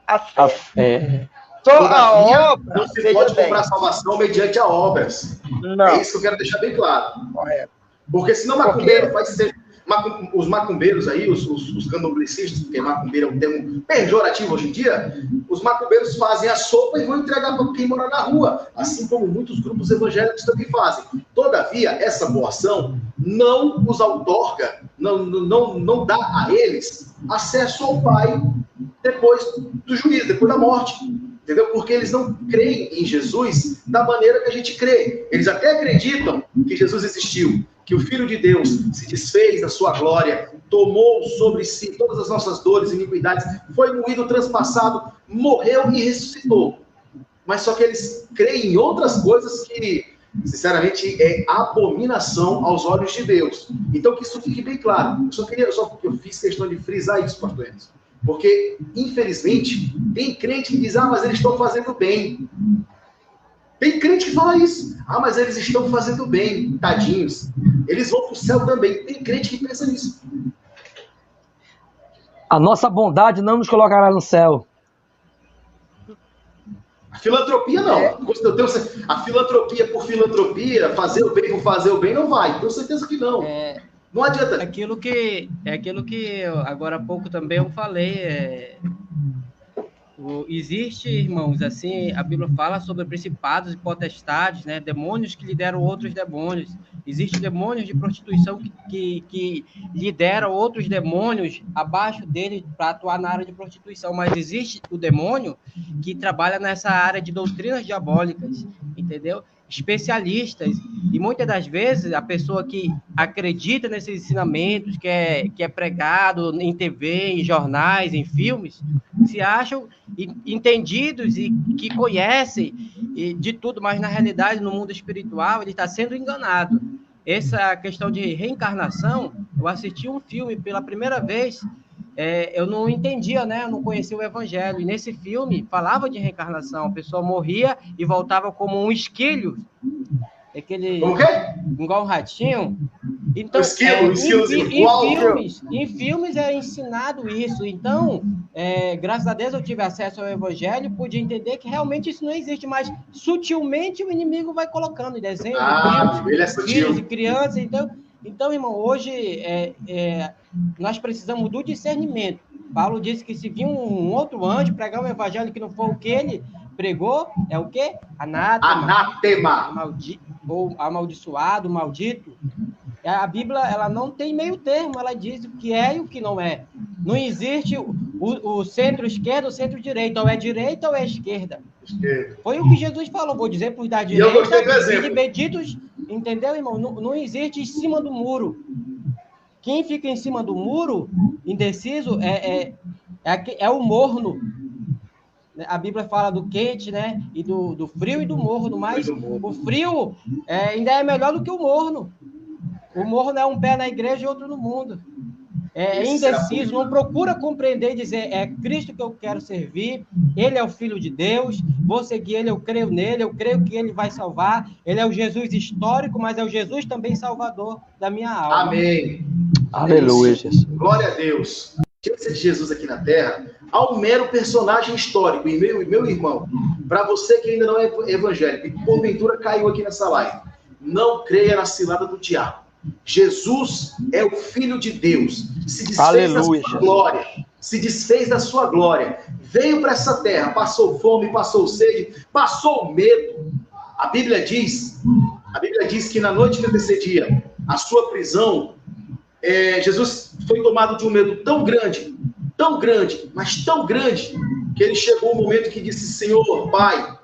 Speaker 4: a fé. A fé. Só a obra.
Speaker 1: Não se pode comprar salvação mediante a obras. Não. É isso que eu quero deixar bem claro.
Speaker 4: Correto.
Speaker 1: Porque senão macumbeiro vai ser... Os macumbeiros aí, os candomblecistas, porque macumbeiro é um termo pejorativo hoje em dia, os macumbeiros fazem a sopa e vão entregar para quem mora na rua, assim como muitos grupos evangélicos também fazem. Todavia, essa boa ação não os outorga, não dá a eles acesso ao Pai depois do juízo, depois da morte. Entendeu? Porque eles não creem em Jesus da maneira que a gente crê. Eles até acreditam que Jesus existiu, que o Filho de Deus se desfez da sua glória, tomou sobre si todas as nossas dores e iniquidades, foi moído, transpassado, morreu e ressuscitou. Mas só que eles creem em outras coisas que, sinceramente, é abominação aos olhos de Deus. Então, que isso fique bem claro. Só porque eu fiz questão de frisar isso, pastor Enzo. Porque, infelizmente, tem crente que diz, mas eles estão fazendo bem. Tem crente que fala isso. Mas eles estão fazendo bem, tadinhos. Eles vão para o céu também. Tem crente que pensa nisso.
Speaker 3: A nossa bondade não nos colocará no céu.
Speaker 1: A filantropia não. A filantropia por filantropia, fazer o bem por fazer o bem, não vai. Tenho certeza que não. Não adianta.
Speaker 2: Aquilo que agora há pouco também eu falei, existe, irmãos, assim, a Bíblia fala sobre principados e potestades, né, demônios que lideram outros demônios. Existem demônios de prostituição que lideram outros demônios abaixo dele para atuar na área de prostituição, mas existe o demônio que trabalha nessa área de doutrinas diabólicas, entendeu? especialistas, e muitas das vezes a pessoa que acredita nesses ensinamentos, que é pregado em TV, em jornais, em filmes, se acham entendidos e que conhecem de tudo, mas na realidade, no mundo espiritual, ele está sendo enganado. Essa questão de reencarnação, eu assisti um filme pela primeira vez, eu não entendia, né? Eu não conhecia o evangelho. E nesse filme falava de reencarnação. A pessoa morria e voltava como um esquilo. Igual um ratinho. Então, em filmes é ensinado isso. Então, graças a Deus eu tive acesso ao evangelho, pude entender que realmente isso não existe, mas sutilmente o inimigo vai colocando em desenho, filhos e crianças. Então, irmão, hoje nós precisamos do discernimento. Paulo disse que se vir um outro anjo pregar um evangelho que não for o que ele pregou, é o quê? Anátema. Ou amaldiçoado, maldito. A Bíblia, ela não tem meio termo, ela diz o que é e o que não é. Não existe o centro-esquerda, o centro-direita, ou é direita ou é esquerda. Foi o que Jesus falou, vou dizer por da direita, e benditos, entendeu, irmão? Não existe em cima do muro. Quem fica em cima do muro, indeciso, é o morno. A Bíblia fala do quente, né? E do frio e do morno, mas o frio ainda é melhor do que o morno. O morno é um pé na igreja e outro no mundo. É indeciso, não procura compreender e dizer, é Cristo que eu quero servir, Ele é o Filho de Deus, vou seguir Ele, eu creio nele, eu creio que Ele vai salvar, Ele é o Jesus histórico, mas é o Jesus também salvador da minha alma.
Speaker 1: Amém.
Speaker 3: Aleluia, Jesus.
Speaker 1: Glória a Deus. A de Jesus aqui na Terra, há um mero personagem histórico, e meu irmão, para você que ainda não é evangélico e porventura caiu aqui nessa live, não creia na cilada do diabo. Jesus é o Filho de Deus, se desfez da sua glória, se desfez da sua glória, veio para essa terra, passou fome, passou sede, passou medo. A Bíblia diz que na noite que antecedia a sua prisão, Jesus foi tomado de um medo tão grande, mas tão grande, que ele chegou um momento que disse, Senhor, Pai,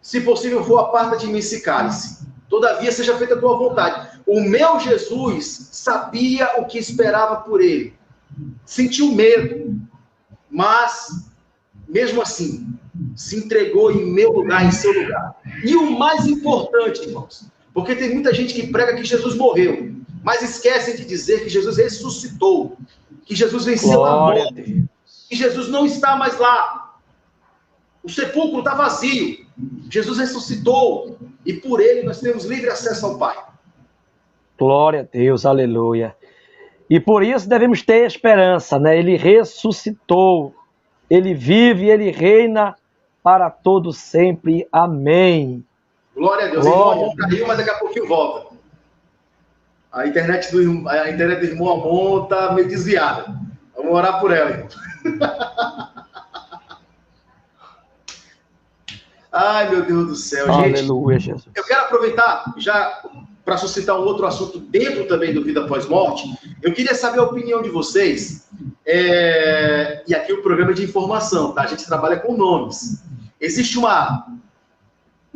Speaker 1: se possível for, aparta de mim esse cálice, todavia seja feita a tua vontade. O meu Jesus sabia o que esperava por ele. Sentiu medo. Mas, mesmo assim, se entregou em meu lugar, em seu lugar. E o mais importante, irmãos, porque tem muita gente que prega que Jesus morreu, mas esquecem de dizer que Jesus ressuscitou, que Jesus venceu a morte, que Jesus não está mais lá. O sepulcro está vazio. Jesus ressuscitou. E por ele nós temos livre acesso ao Pai.
Speaker 3: Glória a Deus, aleluia. E por isso devemos ter esperança, né? Ele ressuscitou, ele vive, ele reina para todo sempre. Amém.
Speaker 1: Glória a Deus. Glória. O irmão Amon caiu, mas daqui a pouquinho volta. A internet do irmão Amon está meio desviada. Vamos orar por ela, irmão. Ai, meu Deus do céu, gente.
Speaker 3: Aleluia, Jesus.
Speaker 1: Eu quero aproveitar já para suscitar um outro assunto dentro também do Vida Pós-Morte. Eu queria saber a opinião de vocês. E aqui o programa é de informação, tá? A gente trabalha com nomes. Existe uma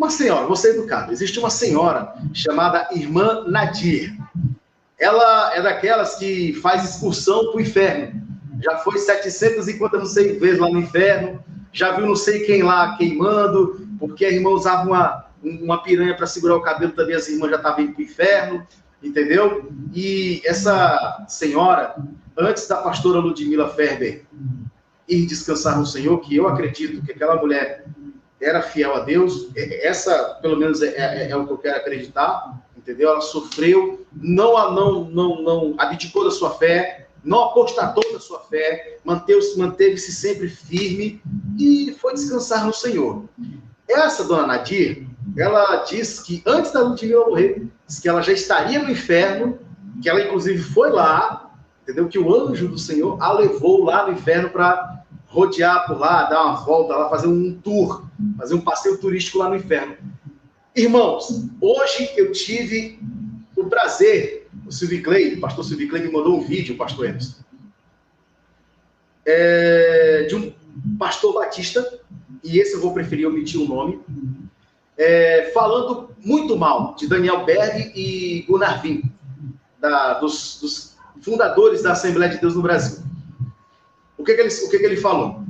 Speaker 1: senhora, vou ser educado, existe uma senhora chamada Irmã Nadir. Ela é daquelas que faz excursão para o inferno. Já foi 750 não sei vezes lá no inferno. Já viu não sei quem lá queimando, porque a irmã usava uma piranha para segurar o cabelo, também as irmãs já estavam indo para o inferno, entendeu? E essa senhora, antes da pastora Ludmila Ferber ir descansar no Senhor, que eu acredito que aquela mulher era fiel a Deus, essa pelo menos é o que eu quero acreditar, entendeu? Ela sofreu, não abdicou da sua fé, não apostatou da sua fé, manteve-se sempre firme e foi descansar no Senhor. Essa dona Nadir, ela diz que antes da Ludmila morrer, diz que ela já estaria no inferno, que ela inclusive foi lá, entendeu? Que o anjo do Senhor a levou lá no inferno para rodear por lá, dar uma volta lá, fazer um tour, fazer um passeio turístico lá no inferno. Irmãos, hoje eu tive o prazer, o pastor Silvio Clay me mandou um vídeo, pastor Emerson, de um pastor batista, e esse eu vou preferir omitir o nome, falando muito mal de Daniel Berg e Gunnar Win, dos fundadores da Assembleia de Deus no Brasil. O que ele falou?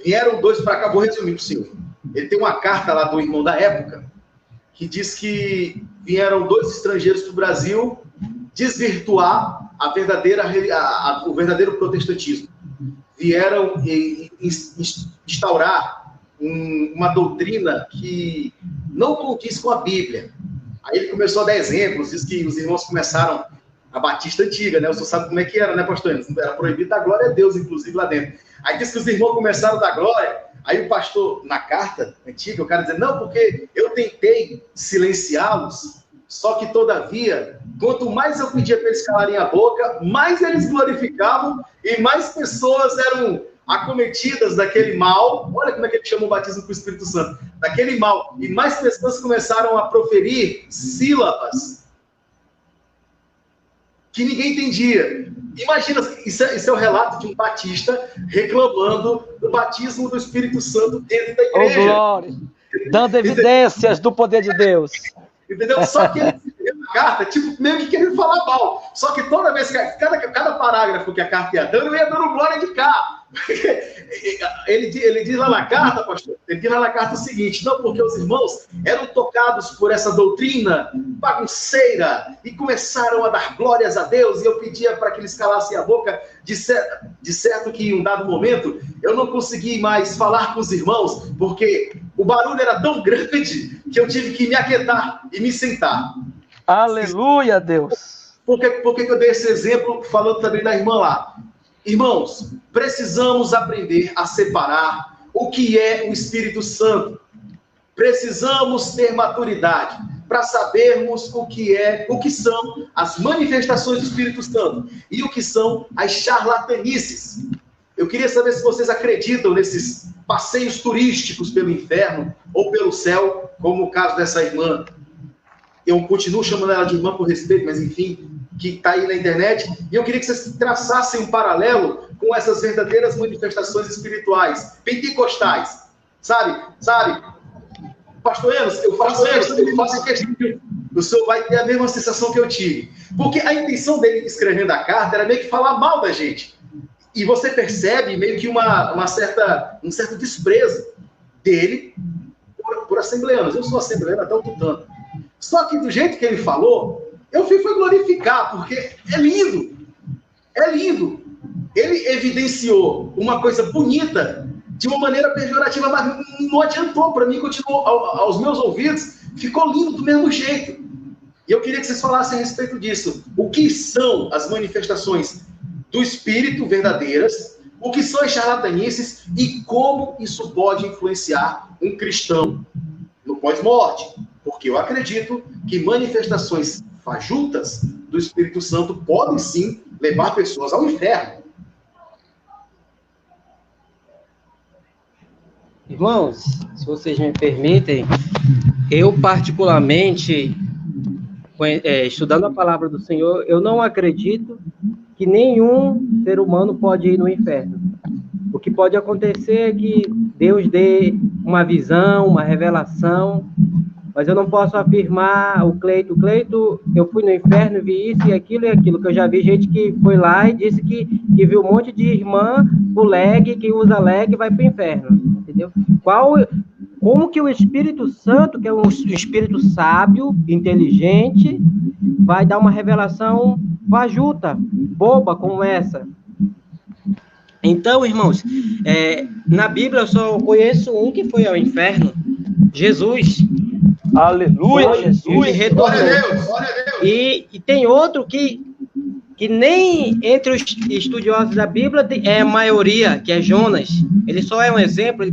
Speaker 1: Vieram dois para cá, vou resumir para o senhor. Ele tem uma carta lá do irmão da época, que diz que vieram dois estrangeiros para o Brasil desvirtuar o verdadeiro protestantismo. Vieram instaurar uma doutrina que não condiz com a Bíblia. Aí ele começou a dar exemplos, diz que os irmãos começaram a Batista antiga, né? O senhor sabe como é que era, né, pastor? Era proibido dar glória a Deus, inclusive, lá dentro. Aí diz que os irmãos começaram a dar glória, aí o pastor, na carta antiga, o cara dizia, não, porque eu tentei silenciá-los, só que, todavia, quanto mais eu pedia para eles calarem a boca, mais eles glorificavam e mais pessoas eram acometidas daquele mal. Olha como é que ele chama o batismo com o Espírito Santo. Daquele mal. E mais pessoas começaram a proferir sílabas que ninguém entendia. Imagina, isso é o relato de um batista reclamando do batismo do Espírito Santo dentro da igreja.
Speaker 3: Oh, glória! Dando evidências do poder de Deus.
Speaker 1: Entendeu? Só que ele escreveu a carta, tipo, meio que querendo falar mal. Só que toda vez que cada parágrafo que a carta ia dando glória de cá. Ele diz lá na carta, pastor, ele diz lá na carta o seguinte, não, porque os irmãos eram tocados por essa doutrina bagunceira e começaram a dar glórias a Deus, e eu pedia para que eles calassem a boca, de certo que em um dado momento eu não consegui mais falar com os irmãos, porque o barulho era tão grande que eu tive que me aquietar e me sentar.
Speaker 3: Aleluia, Deus!
Speaker 1: Por que eu dei esse exemplo falando também da irmã lá? Irmãos, precisamos aprender a separar o que é o Espírito Santo. Precisamos ter maturidade para sabermos o que são as manifestações do Espírito Santo e o que são as charlatanices. Eu queria saber se vocês acreditam nesses passeios turísticos pelo inferno ou pelo céu, como o caso dessa irmã. Eu continuo chamando ela de irmã por respeito, mas enfim, que está aí na internet, e eu queria que vocês traçassem um paralelo com essas verdadeiras manifestações espirituais, pentecostais, sabe? Pastor Enos, eu faço questão que o senhor vai ter a mesma sensação que eu tive, porque a intenção dele escrevendo a carta era meio que falar mal da gente, e você percebe meio que um certo desprezo dele por assembleanos. Eu sou assembleano até o tutano. Só que do jeito que ele falou, eu fui glorificar, porque é lindo. É lindo. Ele evidenciou uma coisa bonita de uma maneira pejorativa, mas não adiantou para mim, continuou aos meus ouvidos, ficou lindo do mesmo jeito. E eu queria que vocês falassem a respeito disso. O que são as manifestações do Espírito verdadeiras, o que são as charlatanices e como isso pode influenciar um cristão no pós-morte. Porque eu acredito que manifestações fajutas do Espírito Santo podem sim levar pessoas ao inferno.
Speaker 2: Irmãos, se vocês me permitem, eu particularmente, estudando a palavra do Senhor, eu não acredito que nenhum ser humano pode ir no inferno. O que pode acontecer é que Deus dê uma visão, uma revelação, mas eu não posso afirmar, o Cleito, eu fui no inferno, vi isso e aquilo, que eu já vi gente que foi lá e disse que viu um monte de irmã com leg, que usa leg e vai para o inferno, entendeu? Como que o Espírito Santo, que é um espírito sábio, inteligente, vai dar uma revelação fajuta, boba como essa? Então, irmãos, na Bíblia eu só conheço um que foi ao inferno, Jesus.
Speaker 3: Aleluia, Jesus.
Speaker 2: E retornou. Glória a Deus, glória a Deus. E tem outro que nem entre os estudiosos da Bíblia é a maioria, que é Jonas. Ele só é um exemplo,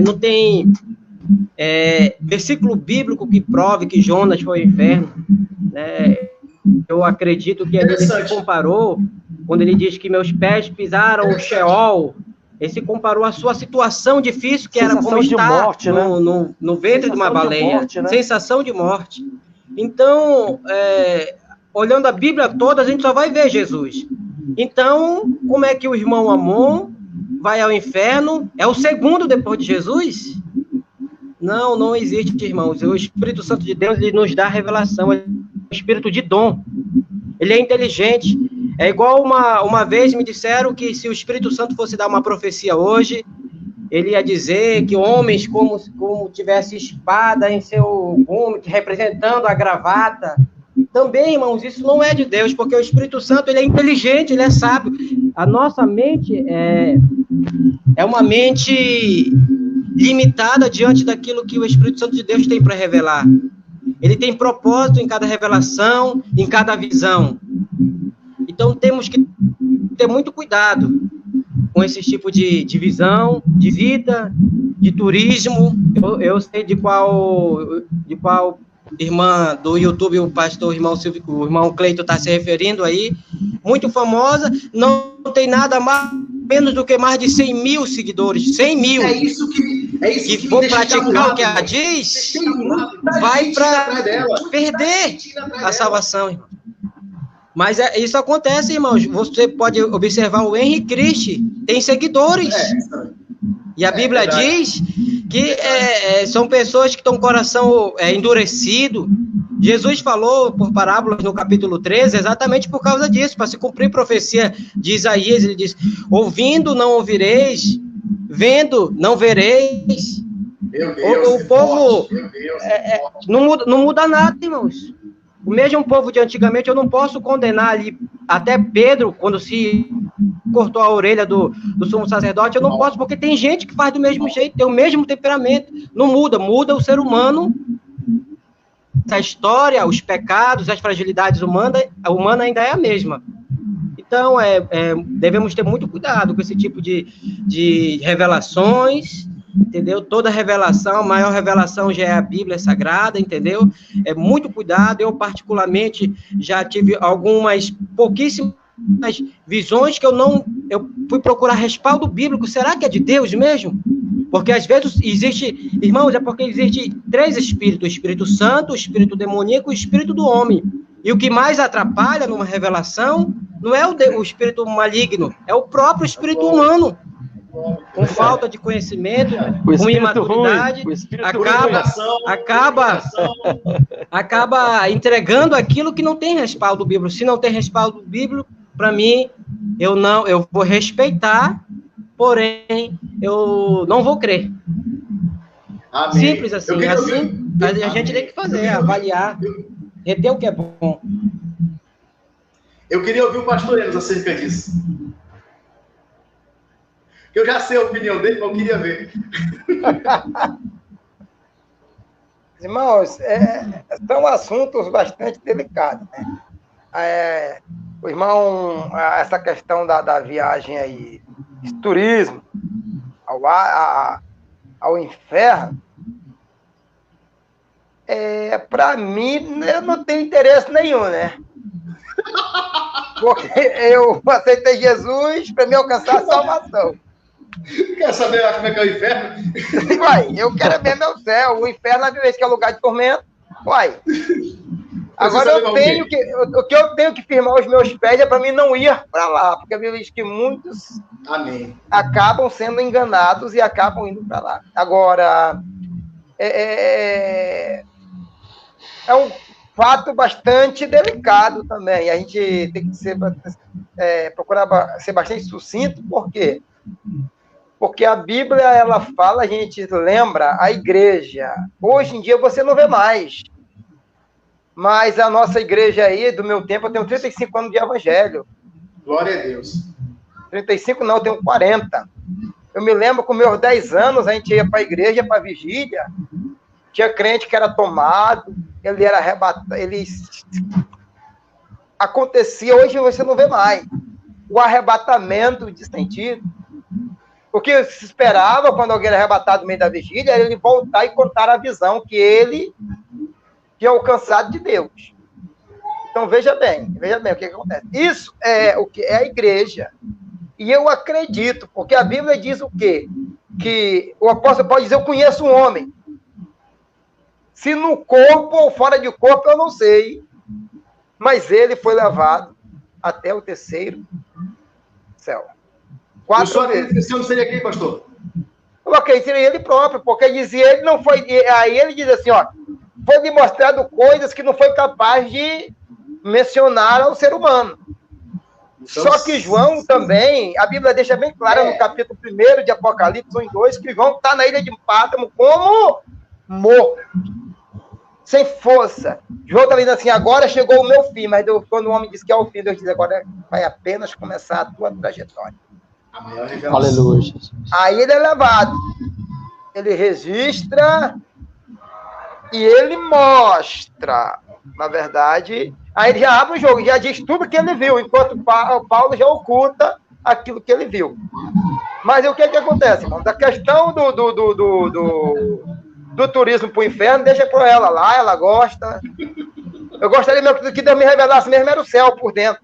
Speaker 2: não tem versículo bíblico que prove que Jonas foi ao inferno. Né? Eu acredito que ele se comparou, quando ele diz que meus pés pisaram o Sheol, ele se comparou à sua situação difícil, que era como estar morte, né? no ventre de uma baleia. Morte, né? Sensação de morte. Então, olhando a Bíblia toda, a gente só vai ver Jesus. Então, como é que o irmão Amon vai ao inferno? É o segundo depois de Jesus? Não, não existe, irmãos. O Espírito Santo de Deus, ele nos dá revelação, é um espírito de dom. Ele é inteligente. É igual uma vez me disseram que se o Espírito Santo fosse dar uma profecia hoje, ele ia dizer que homens como tivesse espada em seu gume, representando a gravata. Também, irmãos, isso não é de Deus, porque o Espírito Santo, ele é inteligente, ele é sábio. A nossa mente é uma mente limitada diante daquilo que o Espírito Santo de Deus tem para revelar. Ele tem propósito em cada revelação, em cada visão. Então, temos que ter muito cuidado com esse tipo de visão, de vida, de turismo. Eu sei de qual irmã do YouTube, o irmão Cleito está se referindo aí, muito famosa, não tem nada menos do que mais de 100 mil seguidores, 100 mil.
Speaker 1: É isso que
Speaker 2: for praticar o que ela diz, vai para perder a salvação, irmão. Mas isso acontece, irmãos. Você pode observar o Henry Christ, tem seguidores. E a Bíblia diz que são pessoas que estão com o coração endurecido. Jesus falou por parábolas no capítulo 13, exatamente por causa disso, para se cumprir a profecia de Isaías. Ele diz: ouvindo não ouvireis, vendo não vereis.
Speaker 1: Meu Deus,
Speaker 2: o povo não muda nada, irmãos. O mesmo povo de antigamente, eu não posso condenar ali, até Pedro, quando se cortou a orelha do sumo sacerdote, eu não posso, porque tem gente que faz do mesmo jeito, tem o mesmo temperamento, não muda o ser humano, a história, os pecados, as fragilidades humanas, a humana ainda é a mesma. Então, devemos ter muito cuidado com esse tipo de revelações, entendeu? Toda revelação, a maior revelação já é a Bíblia Sagrada, entendeu? É muito cuidado. Eu, particularmente, já tive pouquíssimas visões que eu fui procurar respaldo bíblico. Será que é de Deus mesmo? Porque, às vezes, existe, irmãos, porque existe 3 espíritos: o Espírito Santo, o Espírito demoníaco e o Espírito do homem. E o que mais atrapalha numa revelação não é o espírito maligno, é o próprio espírito humano. Com falta de conhecimento, com imaturidade, acaba entregando aquilo que não tem respaldo bíblico. Se não tem respaldo bíblico, para mim, eu vou respeitar, porém, eu não vou crer. Amém. Simples assim. A gente tem que fazer, avaliar, reter o que é bom.
Speaker 1: Eu queria ouvir o pastor Enos acerca disso. Eu já sei a opinião dele, mas eu queria ver.
Speaker 4: Irmãos, são assuntos bastante delicados, né? O irmão, essa questão da viagem aí, de turismo ao inferno, para mim, eu não tenho interesse nenhum, né? Porque eu aceitei Jesus para me alcançar a salvação.
Speaker 1: Quer saber como é que é o inferno?
Speaker 4: Uai, eu quero ver meu céu. O inferno, às vezes, que é lugar de tormento. Uai. Agora o que eu tenho que firmar os meus pés é para mim não ir para lá, porque a Bíblia diz que muitos acabam sendo enganados e acabam indo para lá. Agora, é um fato bastante delicado também. A gente tem que procurar ser bastante sucinto, por quê? Porque a Bíblia, ela fala, a gente lembra, a igreja. Hoje em dia você não vê mais. Mas a nossa igreja aí, do meu tempo, eu tenho 35 anos de evangelho.
Speaker 1: Glória a Deus. 35 não, eu tenho 40. Eu me lembro, com meus 10 anos, a gente ia para a igreja, para a vigília. Tinha crente que era tomado, ele era arrebatado, acontecia, hoje você não vê mais. O arrebatamento de sentido. O que se esperava quando alguém era arrebatado no meio da vigília era ele voltar e contar a visão que ele tinha alcançado de Deus. Então, veja bem o que acontece. Isso é o que é a igreja. E eu acredito, porque a Bíblia diz o quê? Que o apóstolo pode dizer: eu conheço um homem. Se no corpo ou fora de corpo, eu não sei. Mas ele foi levado até o 3º céu. 4 vezes. Esse homem seria quem, pastor?
Speaker 4: Eu Ok, seria ele próprio, porque dizia ele não foi. Aí ele diz assim, ó, foi lhe mostrado coisas que não foi capaz de mencionar ao ser humano. Então, só que João também, a Bíblia deixa bem clara no capítulo 1 de Apocalipse 1 e 2, que João está na ilha de Pátamo como morto, sem força. João está dizendo assim, agora chegou o meu fim, mas quando o homem diz que é o fim, Deus diz, agora vai apenas começar a tua trajetória.
Speaker 1: A maior revelação.
Speaker 3: Aleluia.
Speaker 4: Aí ele é levado, ele registra e ele mostra, na verdade, aí ele já abre o jogo, já diz tudo que ele viu, enquanto Paulo já oculta aquilo que ele viu. Mas o que acontece, irmão? Da questão do turismo para o inferno, deixa para ela lá, ela gosta. Eu gostaria mesmo que Deus me revelasse mesmo, era o céu por dentro.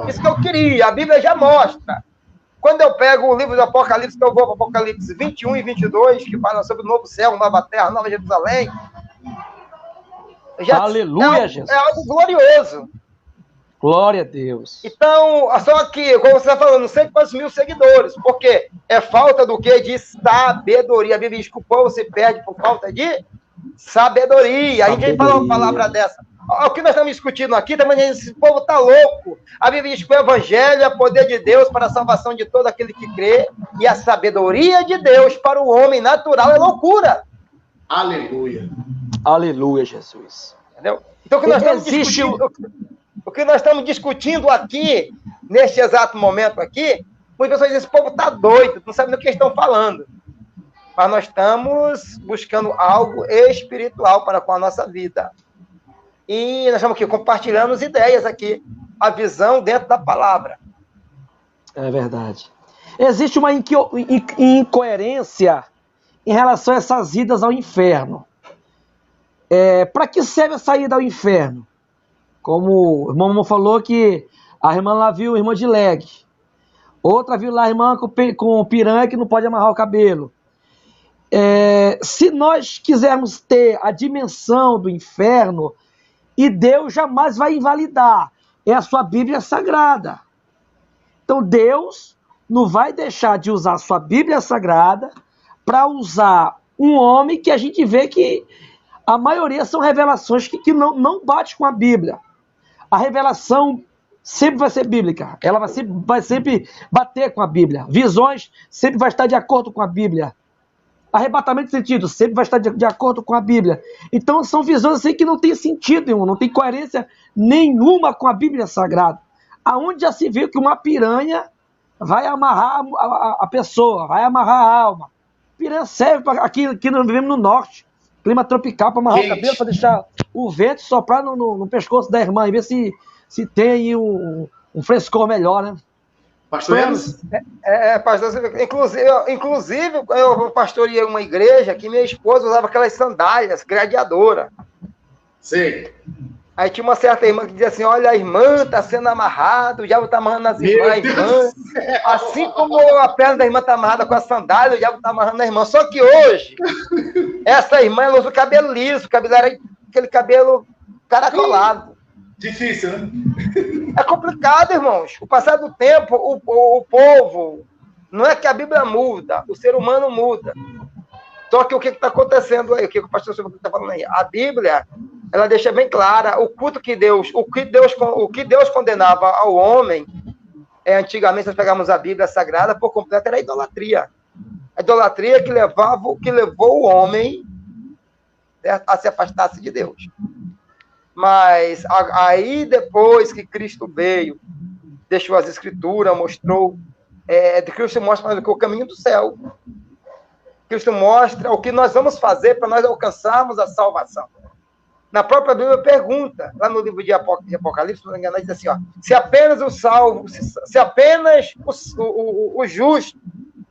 Speaker 4: Isso que eu queria, a Bíblia já mostra. Quando eu pego o livro do Apocalipse, que eu vou para Apocalipse 21 e 22, que fala sobre o novo céu, nova terra, nova Jerusalém.
Speaker 3: Aleluia, Jesus.
Speaker 4: É algo glorioso.
Speaker 3: Glória a Deus.
Speaker 4: Então, só que, como você está falando, não sei quantos mil seguidores, porque é falta do quê? De sabedoria. A Bíblia diz que o povo se perde por falta de sabedoria. A gente fala uma palavra dessa. O que nós estamos discutindo aqui, também esse povo está louco. A Bíblia diz que o Evangelho é poder de Deus para a salvação de todo aquele que crê, e a sabedoria de Deus para o homem natural é loucura.
Speaker 1: Aleluia.
Speaker 3: Aleluia, Jesus.
Speaker 4: Entendeu? Então, o que nós estamos discutindo aqui, neste exato momento aqui, muitas pessoas dizem, esse povo está doido, não sabe do que estão falando. Mas nós estamos buscando algo espiritual para com a nossa vida. E nós estamos aqui compartilhando as ideias aqui, a visão dentro da palavra.
Speaker 3: É verdade. Existe uma incoerência em relação a essas idas ao inferno. Para que serve essa ida ao inferno? Como o irmão falou que a irmã lá viu a irmã de leg. Outra viu lá a irmã com piranha que não pode amarrar o cabelo. Se nós quisermos ter a dimensão do inferno, e Deus jamais vai invalidar, é a sua Bíblia Sagrada. Então Deus não vai deixar de usar a sua Bíblia Sagrada para usar um homem que a gente vê que a maioria são revelações que não bate com a Bíblia. A revelação sempre vai ser bíblica, ela vai sempre bater com a Bíblia. Visões sempre vai estar de acordo com a Bíblia. Arrebatamento de sentido sempre vai estar de acordo com a Bíblia. Então são visões assim que não tem sentido nenhum, não tem coerência nenhuma com a Bíblia Sagrada. Aonde já se viu que uma piranha vai amarrar a pessoa, vai amarrar a alma. Piranha serve para aqui nós vivemos no norte, clima tropical, para amarrar o cabelo, para deixar o vento soprar no pescoço da irmã e ver se tem aí um frescor melhor, né?
Speaker 1: Pastor Enos?
Speaker 4: Pastor, inclusive, eu pastoreei uma igreja que minha esposa usava aquelas sandálias gladiadoras.
Speaker 1: Sim.
Speaker 4: Aí tinha uma certa irmã que dizia assim, olha, a irmã está sendo amarrada, o diabo está amarrando as irmãs. Assim como a perna da irmã está amarrada com a sandália, o diabo está amarrando a irmã. Só que hoje, essa irmã ela usa o cabelo liso, o cabelo era aquele cabelo caracolado.
Speaker 1: Difícil, né?
Speaker 4: É complicado, irmãos. O passar do tempo, o povo, não é que a Bíblia muda, o ser humano muda. Só que o que está acontecendo aí? O que o pastor Silvio está falando aí? A Bíblia, ela deixa bem clara o culto que Deus condenava ao homem, antigamente nós pegamos a Bíblia Sagrada por completo, era a idolatria. A idolatria que levou o homem, certo, a se afastar-se de Deus. Mas aí depois que Cristo veio, deixou as Escrituras, mostrou, Cristo mostra o caminho do céu. Cristo mostra o que nós vamos fazer para nós alcançarmos a salvação. Na própria Bíblia pergunta, lá no livro de Apocalipse, se não me engano, diz assim, ó, se apenas o salvo, se apenas o justo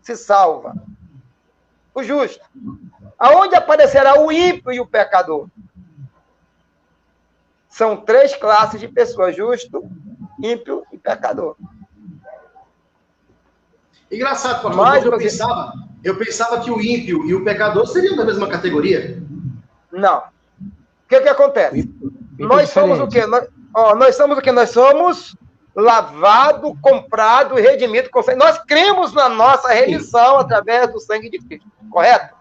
Speaker 4: se salva. O justo. Aonde aparecerá o ímpio e o pecador? São 3 classes de pessoas: justo, ímpio e pecador.
Speaker 1: Engraçado, pastor. Mas eu pensava que o ímpio e o pecador seriam da mesma categoria.
Speaker 4: Não. O que acontece? Nós somos o quê? Nós somos o quê? Nós somos lavado, comprado e redimido com sangue. Nós cremos na nossa remissão através do sangue de Cristo, correto?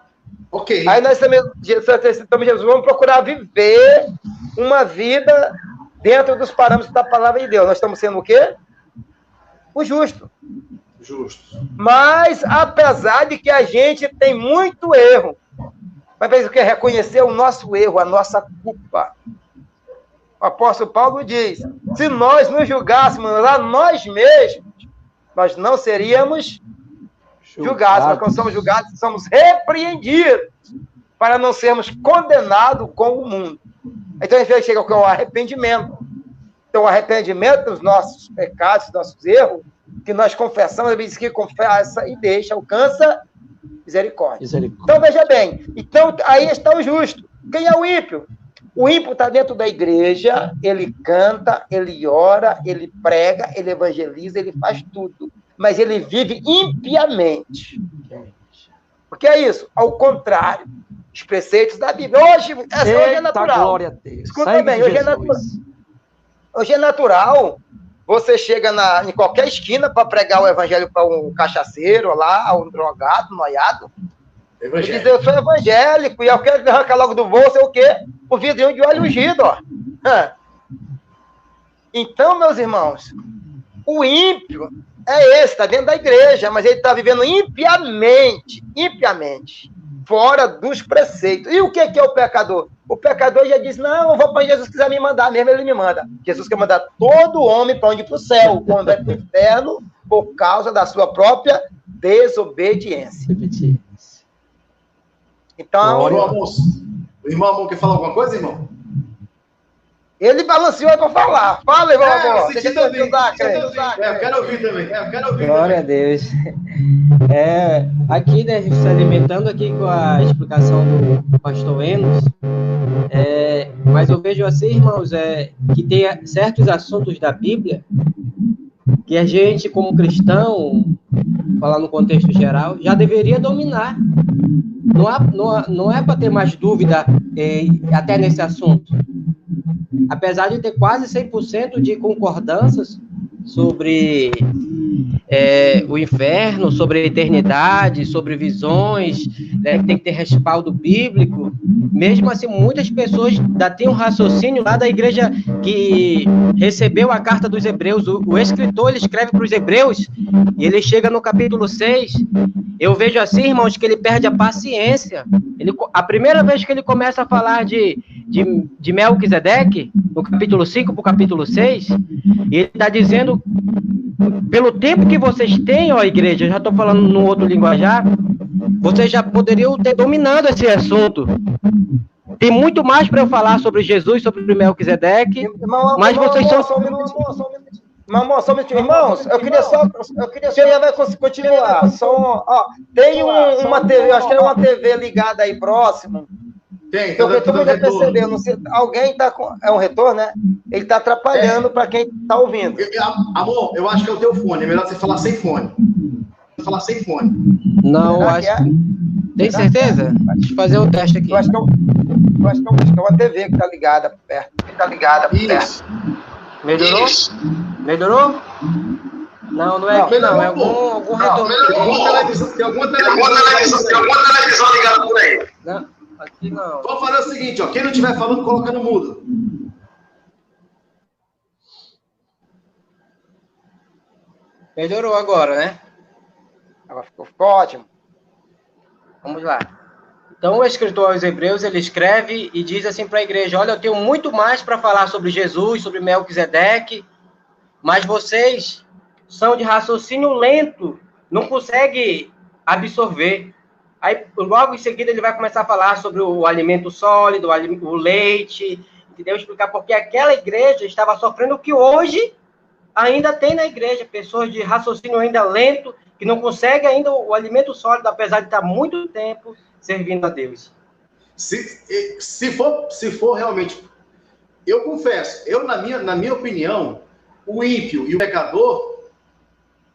Speaker 1: Ok.
Speaker 4: Aí nós também, Jesus, vamos procurar viver uma vida dentro dos parâmetros da palavra de Deus. Nós estamos sendo o quê? O justo.
Speaker 1: Justo.
Speaker 4: Mas, apesar de que a gente tem muito erro, mas o que? Reconhecer o nosso erro, a nossa culpa. O apóstolo Paulo diz, se nós nos julgássemos a nós mesmos, nós não seríamos julgados. Mas quando somos julgados, somos repreendidos para não sermos condenados com o mundo. Então, a gente chega com o arrependimento. Então, o arrependimento dos nossos pecados, dos nossos erros, que nós confessamos, ele diz que confessa e deixa, alcança misericórdia. Então, veja bem. Então, aí está o justo. Quem é o ímpio? O ímpio está dentro da igreja, ele canta, ele ora, ele prega, ele evangeliza, ele faz tudo. Mas ele vive impiamente. O que é isso? Ao contrário, os preceitos da Bíblia. Hoje é natural.
Speaker 3: Glória a Deus.
Speaker 4: Escuta bem, hoje é natural. Hoje é natural. Você chega em qualquer esquina para pregar o evangelho para um cachaceiro lá, um drogado, noiado. E dizer, eu sou evangélico, e eu quero arrancar logo do bolso, é o quê? O vidrinho de óleo ungido, ó. Então, meus irmãos, o ímpio é esse, está dentro da igreja, mas ele está vivendo impiamente, fora dos preceitos. E o que é o pecador? O pecador já diz, não, eu vou para Jesus, quiser me mandar, mesmo ele me manda. Jesus quer mandar todo homem para onde? Para o céu, quando vai para o inferno, por causa da sua própria desobediência. Então,
Speaker 1: o irmão Amor quer falar alguma coisa, irmão?
Speaker 4: Ele balanceou para falar. Fala, irmão Amor.
Speaker 1: Eu quero ouvir também.
Speaker 2: Glória a Deus. Aqui, né, se alimentando aqui com a explicação do pastor Enos, mas eu vejo assim, irmãos, que tem certos assuntos da Bíblia que a gente, como cristão, falar no contexto geral, já deveria dominar. Não é para ter mais dúvida até nesse assunto. Apesar de ter quase 100% de concordâncias sobre o inferno, sobre a eternidade, sobre visões, né, que tem que ter respaldo bíblico, mesmo assim, muitas pessoas ainda têm um raciocínio lá da igreja que recebeu a carta dos Hebreus. O escritor, ele escreve para os Hebreus, e ele chega no capítulo 6, eu vejo assim, irmãos, que ele perde a paciência. A primeira vez que ele começa a falar de Melquisedeque, no capítulo 5 para o capítulo 6, e ele está dizendo, pelo tempo que vocês têm, ó igreja, eu já estou falando no outro linguajar, vocês já poderiam ter dominado esse assunto. Tem muito mais para eu falar sobre Jesus, sobre Melquisedeque, mas vocês são...
Speaker 4: Só um minutinho. Irmãos, eu queria só vai continuar. Tem uma TV, eu acho que é uma TV ligada aí próximo.
Speaker 1: Tem,
Speaker 4: todo mundo já percebeu, não sei, alguém está com... É um retorno, né? Ele está atrapalhando para quem está ouvindo.
Speaker 1: Amor, eu acho que é o teu fone. É melhor você falar sem fone.
Speaker 2: Não, eu acho que... Tem certeza? Deixa eu fazer o teste aqui.
Speaker 4: Eu acho que é uma TV que está ligada perto.
Speaker 1: Isso.
Speaker 2: Melhorou? Melhorou? Não é aqui não. É algum retorno.
Speaker 1: Tem alguma televisão ligada por aí.
Speaker 2: Não. Aqui não.
Speaker 1: Vamos fazer o seguinte, ó. Quem não estiver falando, coloca no mudo.
Speaker 2: Melhorou agora, né?
Speaker 4: Agora ficou ótimo.
Speaker 2: Vamos lá. Então, o escritor aos Hebreus, ele escreve e diz assim para a igreja, olha, eu tenho muito mais para falar sobre Jesus, sobre Melquisedeque, mas vocês são de raciocínio lento, não conseguem absorver. Aí, logo em seguida, ele vai começar a falar sobre o alimento sólido, o leite, entendeu? Explicar porque aquela igreja estava sofrendo o que hoje ainda tem na igreja, pessoas de raciocínio ainda lento, que não conseguem ainda o alimento sólido, apesar de estar muito tempo servindo a Deus.
Speaker 1: Se for realmente... Eu confesso, na minha opinião, o ímpio e o pecador,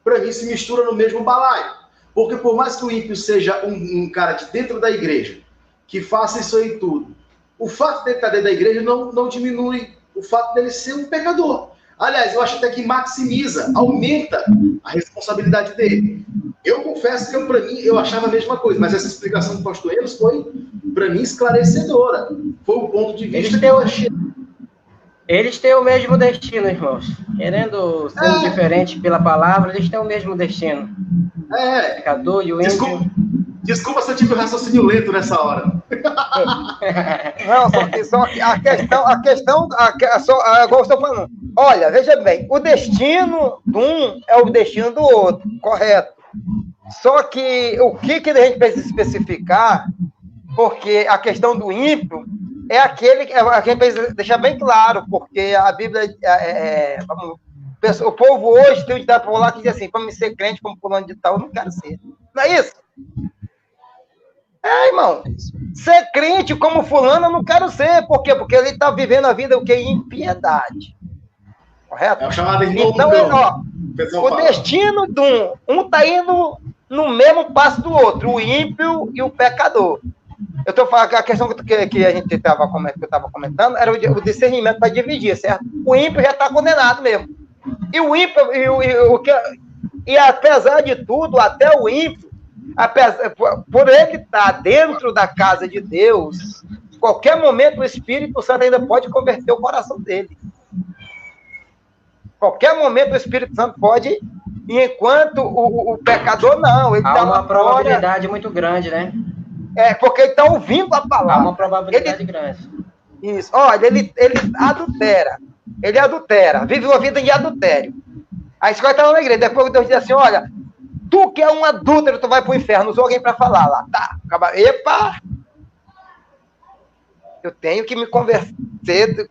Speaker 1: para mim, se mistura no mesmo balaio. Porque por mais que o ímpio seja um cara de dentro da igreja, que faça isso aí tudo, o fato dele estar dentro da igreja não diminui o fato dele ser um pecador. Aliás, eu acho até que maximiza, aumenta a responsabilidade dele. Eu confesso que para mim eu achava a mesma coisa, mas essa explicação do pastor Enos foi, para mim, esclarecedora. Foi o ponto de vista que eu achei.
Speaker 2: Eles têm o mesmo destino, irmãos. Querendo ser diferente pela palavra, eles têm o mesmo destino. O pecador e o ímpio.
Speaker 1: Desculpa se eu tive um raciocínio lento nessa hora.
Speaker 4: Não, só que a questão, igual eu estou falando. Olha, veja bem, o destino de um é o destino do outro, correto. Só que o que a gente precisa especificar, porque a questão do ímpio é aquele que a gente precisa deixar bem claro, porque a Bíblia, o povo hoje tem um ditado popular que diz assim, para me ser crente como fulano de tal, eu não quero ser. Não é isso? Irmão, ser crente como fulano eu não quero ser. Por quê? Porque ele está vivendo a vida o que? Impiedade. Correto?
Speaker 1: É o chamado irmão.
Speaker 4: Então, o destino de um está indo no mesmo passo do outro, o ímpio e o pecador. Eu estou falando que a questão que a gente estava comentando era o discernimento para dividir, certo? O ímpio já está condenado mesmo. E o ímpio, e apesar de tudo, até o ímpio, por ele estar dentro da casa de Deus, em qualquer momento o Espírito Santo ainda pode converter o coração dele. Qualquer momento o Espírito Santo pode, enquanto o pecador não. Ele
Speaker 2: há uma probabilidade muito grande, né?
Speaker 4: Porque ele está ouvindo a palavra.
Speaker 2: Há uma probabilidade grande.
Speaker 4: Isso. Olha, ele adultera. Ele adultera. Vive uma vida de adultério. A escola está na igreja. Depois Deus diz assim, olha, tu que é um adúltero, tu vai para o inferno. Usou alguém para falar lá. Tá. Epa! Eu tenho que me converter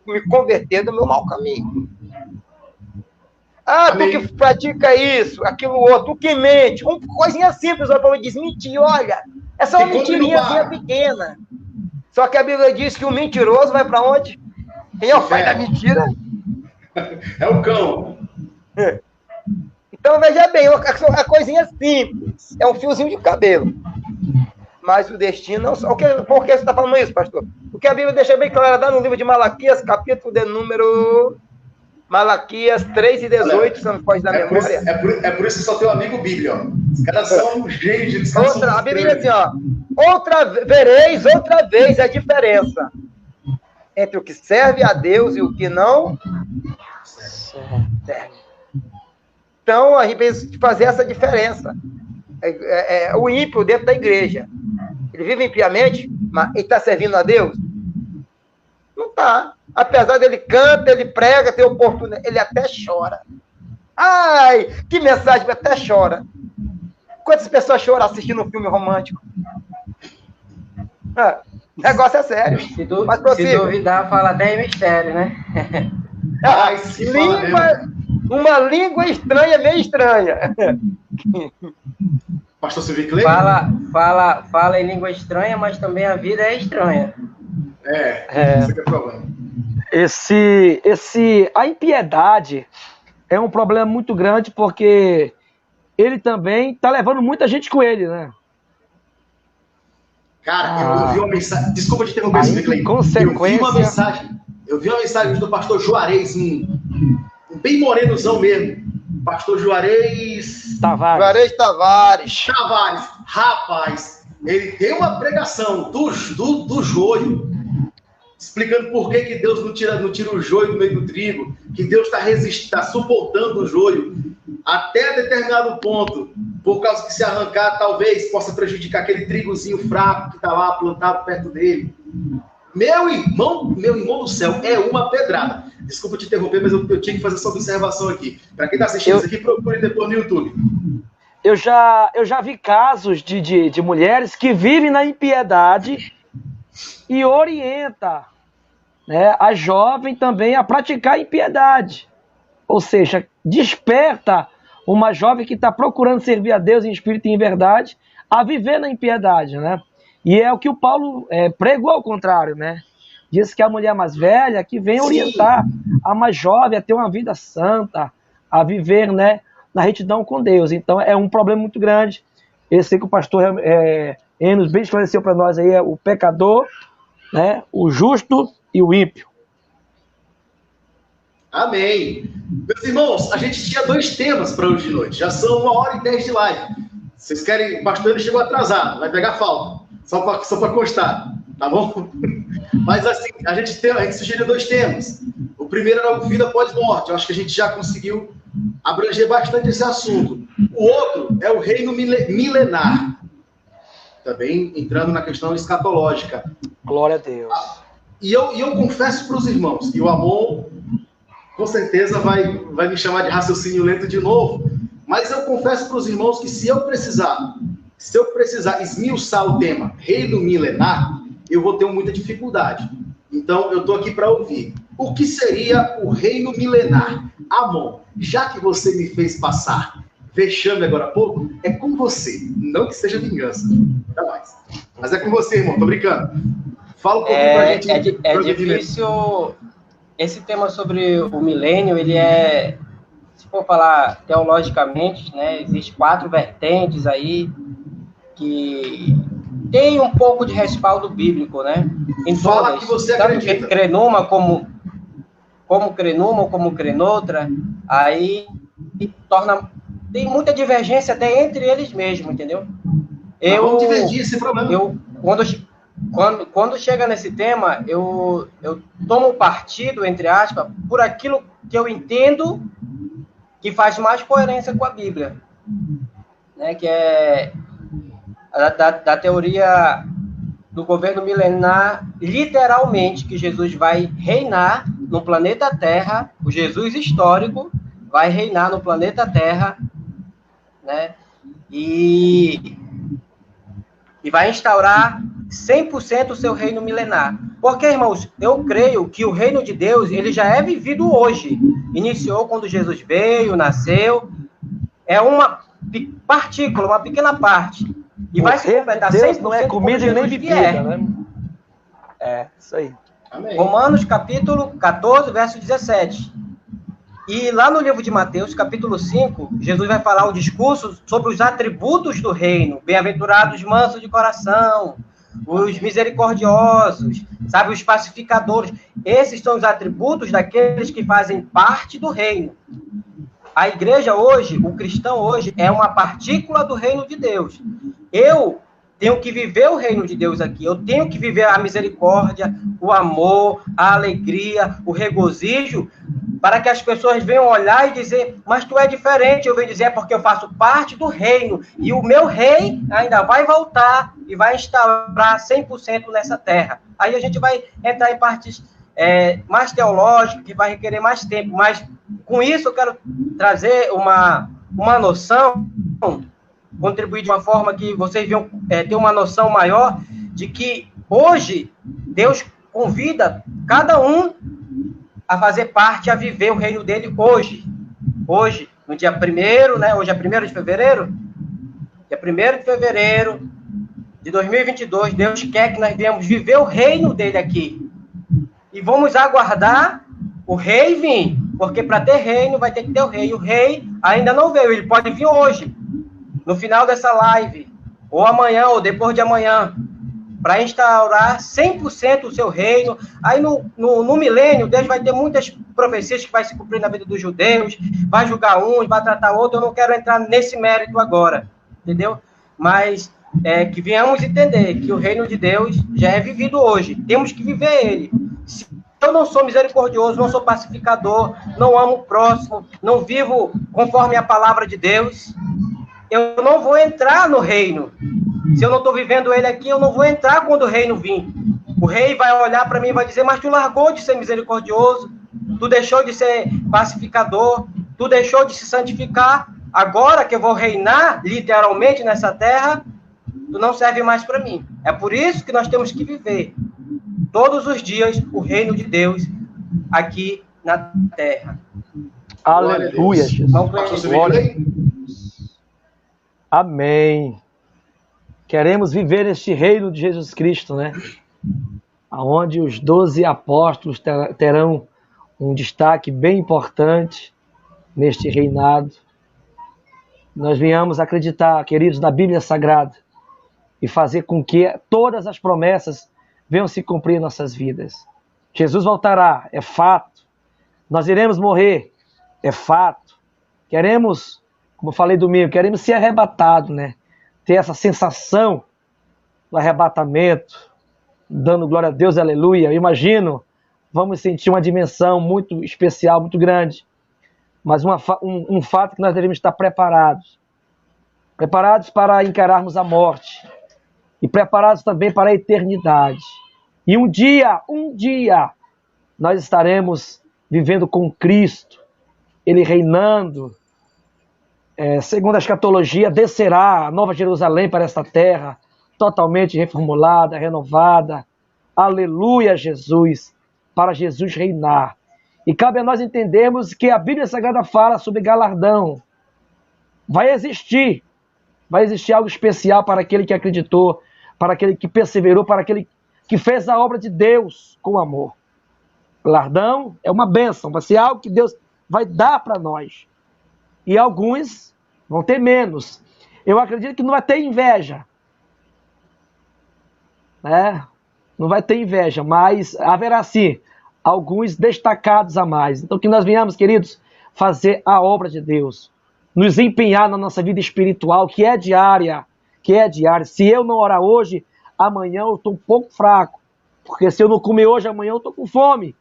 Speaker 4: do meu mau caminho. Tu que pratica isso, aquilo outro, tu que mente. Uma coisinha simples, o povo diz, mentir, olha, é só uma mentirinha pequena. Só que a Bíblia diz que o mentiroso vai para onde? Quem é o pai da mentira?
Speaker 1: É o cão.
Speaker 4: Então, veja bem, é coisinha simples. É um fiozinho de cabelo. Mas o destino não só. Por que você está falando isso, pastor? Porque a Bíblia deixa bem claro, dá no livro de Malaquias, capítulo de número... Malaquias 3:18, você não pode dar memória.
Speaker 1: É por isso que só tem um amigo Bíblia, ó. Os caras são gênios.
Speaker 4: A Bíblia diz assim, ó. Vereis outra vez a diferença entre o que serve a Deus e o que não serve. Então, a gente precisa fazer essa diferença. O ímpio dentro da igreja. Ele vive impiamente, mas ele está servindo a Deus? Não está. Apesar dele canta, ele prega, tem oportunidade, ele até chora. Ai, que mensagem, até chora. Quantas pessoas choram assistindo um filme romântico? O negócio é sério.
Speaker 2: Se duvidar, fala até em mistério, né?
Speaker 4: Uma língua estranha, meio estranha.
Speaker 1: Pastor Silvio Clay?
Speaker 2: Fala em língua estranha, mas também a vida é estranha.
Speaker 1: Isso que é o problema.
Speaker 3: A impiedade é um problema muito grande porque ele também está levando muita gente com ele, né?
Speaker 1: Cara, eu vi uma mensagem. Desculpa te interromper, Clay. Eu vi uma mensagem do pastor Juarez, um bem morenozão mesmo. Pastor Juarez Tavares. Rapaz, ele tem uma pregação do joio, explicando por que Deus não tira o joio do meio do trigo, que Deus está suportando o joio até determinado ponto, por causa que se arrancar, talvez possa prejudicar aquele trigozinho fraco que está lá plantado perto dele. Meu irmão do céu, é uma pedrada. Desculpa te interromper, mas eu tinha que fazer essa observação aqui. Para quem está assistindo isso aqui, procure depois no YouTube.
Speaker 3: Eu já vi casos de mulheres que vivem na impiedade e orienta, né, a jovem também a praticar a impiedade. Ou seja, desperta uma jovem que está procurando servir a Deus em espírito e em verdade a viver na impiedade, né? E é o que o Paulo pregou ao contrário, né? Diz que a mulher mais velha que vem orientar a mais jovem a ter uma vida santa, a viver, né, na retidão com Deus. Então é um problema muito grande. Esse que o pastor Enos bem esclareceu para nós aí, é o pecador, né, o justo e o ímpio.
Speaker 1: Amém. Meus irmãos, a gente tinha 2 temas para hoje de noite. Já são 1h10 de live. Vocês querem... O pastor ele chegou atrasado, vai pegar falta. Só para constar, tá bom? Mas assim, a gente sugeriu 2 temas. O primeiro era o vida após morte. Eu acho que a gente já conseguiu abranger bastante esse assunto. O outro é o reino milenar. Também entrando na questão escatológica.
Speaker 3: Glória a Deus.
Speaker 1: E eu confesso para os irmãos que o Amon, com certeza, vai me chamar de raciocínio lento de novo, mas eu confesso para os irmãos que se eu precisar esmiuçar o tema reino milenar, eu vou ter muita dificuldade. Então, eu estou aqui para ouvir. O que seria o reino milenar? Amon, já que você me fez passar vexame agora há pouco, é com você. Não que seja vingança. Não mais. Mas é com você, irmão. Tô brincando. Fala um pouquinho pra gente.
Speaker 2: É difícil... Esse tema sobre o milênio, ele é... Se for falar teologicamente, né? Existem 4 vertentes aí que tem um pouco de respaldo bíblico, né? Em
Speaker 1: Fala
Speaker 2: todas,
Speaker 1: que você
Speaker 2: tanto
Speaker 1: acredita.
Speaker 2: que crê numa como crê numa ou como crê noutra, aí torna... Tem muita divergência até entre eles mesmos, entendeu?
Speaker 1: Vamos divergir esse problema.
Speaker 2: Quando chega nesse tema, eu tomo partido, entre aspas, por aquilo que eu entendo que faz mais coerência com a Bíblia, né? Que é da teoria do governo milenar, literalmente, que Jesus vai reinar no planeta Terra, o Jesus histórico vai reinar no planeta Terra, né? E vai instaurar 100% o seu reino milenar. Porque, irmãos, eu creio que o reino de Deus, ele já é vivido hoje. Iniciou quando Jesus veio, nasceu. É uma partícula, uma pequena parte. E vai se completar 100%.
Speaker 3: Deus não é comida e nem bebida, né? É, isso aí.
Speaker 1: Amém.
Speaker 2: Romanos, capítulo 14, verso 17. E lá no livro de Mateus, capítulo 5, Jesus vai falar o discurso sobre os atributos do reino. Bem-aventurados mansos de coração, os misericordiosos, sabe, os pacificadores. Esses são os atributos daqueles que fazem parte do reino. A igreja hoje, o cristão hoje, é uma partícula do reino de Deus. Eu tenho que viver o reino de Deus aqui. Eu tenho que viver a misericórdia, o amor, a alegria, o regozijo, para que as pessoas venham olhar e dizer, mas tu é diferente. Eu venho dizer, é porque eu faço parte do reino. E o meu rei ainda vai voltar e vai instaurar 100% nessa terra. Aí a gente vai entrar em partes mais teológicas, que vai requerer mais tempo. Mas com isso eu quero trazer uma noção, contribuir de uma forma que vocês venham ter uma noção maior de que hoje Deus convida cada um a fazer parte, a viver o reino dele hoje. Hoje, no dia 1º, né? Hoje é 1º de fevereiro? Dia 1º de fevereiro de 2022, Deus quer que nós venhamos viver o reino dele aqui. E vamos aguardar o rei vir, porque para ter reino vai ter que ter o rei. O rei ainda não veio, ele pode vir hoje, no final dessa live, ou amanhã, ou depois de amanhã, para instaurar 100% o seu reino. Aí no milênio, Deus vai ter muitas profecias que vai se cumprir na vida dos judeus, vai julgar um, vai tratar outro. Eu não quero entrar nesse mérito agora, entendeu? Mas que venhamos entender que o reino de Deus já é vivido hoje. Temos que viver ele. Se eu não sou misericordioso, não sou pacificador, não amo o próximo, não vivo conforme a palavra de Deus, eu não vou entrar no reino. Se eu não estou vivendo ele aqui, eu não vou entrar quando o reino vir. O rei vai olhar para mim e vai dizer, mas tu largou de ser misericordioso, tu deixou de ser pacificador, tu deixou de se santificar, agora que eu vou reinar literalmente nessa terra, tu não serve mais para mim. É por isso que nós temos que viver todos os dias o reino de Deus aqui na terra.
Speaker 3: Aleluia, Jesus. Glória. Amém. Queremos viver este reino de Jesus Cristo, né? Onde os 12 apóstolos terão um destaque bem importante neste reinado. Nós venhamos acreditar, queridos, na Bíblia Sagrada e fazer com que todas as promessas venham se cumprir em nossas vidas. Jesus voltará, é fato. Nós iremos morrer, é fato. Queremos, como eu falei domingo, queremos ser arrebatados, né? Ter essa sensação do arrebatamento, dando glória a Deus, aleluia. Eu imagino, vamos sentir uma dimensão muito especial, muito grande. Mas um fato que nós devemos estar preparados. Preparados para encararmos a morte. E preparados também para a eternidade. E um dia, nós estaremos vivendo com Cristo. Ele reinando. Segundo a escatologia, descerá a Nova Jerusalém para esta terra, totalmente reformulada, renovada. Aleluia, Jesus. Para Jesus reinar. E cabe a nós entendermos que a Bíblia Sagrada fala sobre galardão. Vai existir algo especial para aquele que acreditou, para aquele que perseverou, para aquele que fez a obra de Deus com amor. Galardão é uma bênção, vai ser algo que Deus vai dar para nós. E alguns vão ter menos. Eu acredito que não vai ter inveja. Não vai ter inveja, mas haverá sim alguns destacados a mais. Então que nós venhamos, queridos, fazer a obra de Deus. Nos empenhar na nossa vida espiritual, que é diária. Se eu não orar hoje, amanhã eu estou um pouco fraco. Porque se eu não comer hoje, amanhã eu estou com fome.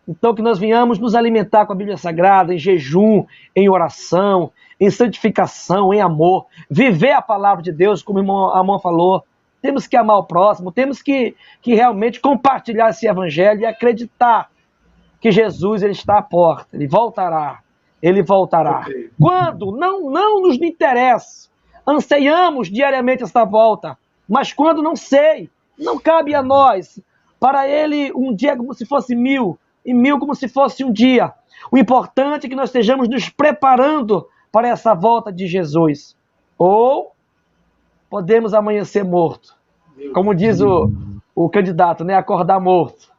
Speaker 3: Então que nós venhamos nos alimentar com a Bíblia Sagrada, em jejum, em oração, em santificação, em amor. Viver a palavra de Deus, como o irmão Amon falou. Temos que amar o próximo, temos que realmente compartilhar esse evangelho e acreditar que Jesus ele está à porta, ele voltará. Okay. Quando? Não nos interessa. Anseiamos diariamente esta volta, mas quando não sei, não cabe a nós. Para ele um dia como se fosse 1000, e 1000 como se fosse um dia. O importante é que nós estejamos nos preparando para essa volta de Jesus. Ou podemos amanhecer morto. Como diz o candidato, né? Acordar morto.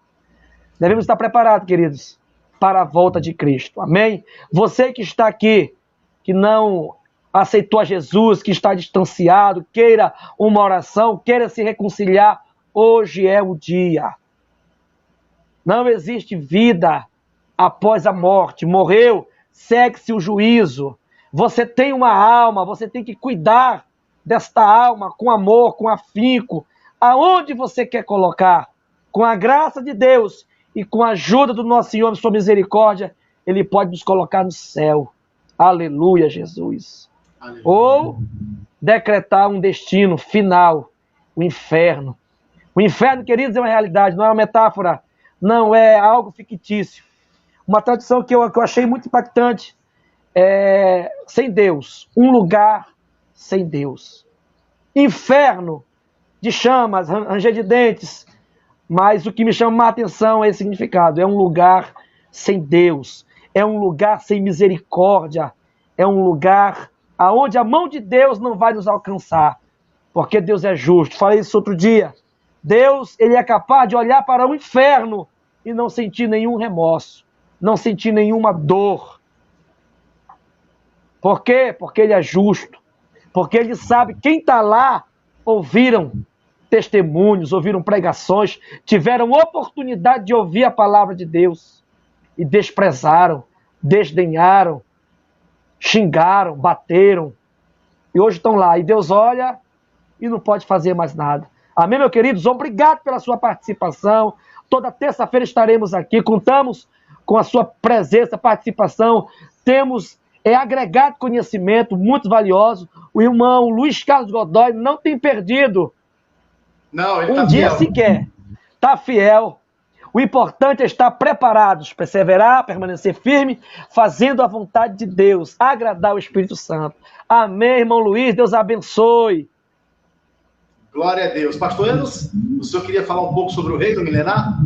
Speaker 3: Devemos estar preparados, queridos, para a volta de Cristo. Amém? Você que está aqui, que não aceitou a Jesus, que está distanciado, queira uma oração, queira se reconciliar, hoje é o dia. Não existe vida após a morte. Morreu, segue-se o juízo. Você tem uma alma, você tem que cuidar desta alma com amor, com afinco, aonde você quer colocar, com a graça de Deus e com a ajuda do nosso Senhor e sua misericórdia, Ele pode nos colocar no céu. Aleluia, Jesus. Aleluia. Ou decretar um destino final, o inferno. O inferno, queridos, é uma realidade, não é uma metáfora, não é algo fictício. Uma tradução que eu achei muito impactante é sem Deus, um lugar sem Deus. Inferno de chamas, ranger de dentes, mas o que me chama a atenção é esse significado. É um lugar sem Deus, é um lugar sem misericórdia, é um lugar aonde a mão de Deus não vai nos alcançar, porque Deus é justo. Falei isso outro dia. Deus, ele é capaz de olhar para o inferno e não sentir nenhum remorso, não sentir nenhuma dor. Por quê? Porque ele é justo. Porque ele sabe, quem está lá, ouviram testemunhos, ouviram pregações, tiveram oportunidade de ouvir a palavra de Deus e desprezaram, desdenharam, xingaram, bateram e hoje estão lá. E Deus olha e não pode fazer mais nada. Amém, meus queridos? Obrigado pela sua participação. Toda terça-feira estaremos aqui, contamos com a sua presença, participação, temos agregado conhecimento muito valioso. O irmão Luiz Carlos Godoy não tem perdido ele um dia fiel. Sequer. Está fiel. O importante é estar preparados, perseverar, permanecer firme, fazendo a vontade de Deus, agradar o Espírito Santo. Amém, irmão Luiz, Deus abençoe.
Speaker 1: Glória a Deus. Pastor Enos, o senhor queria falar um pouco sobre o reino milenar?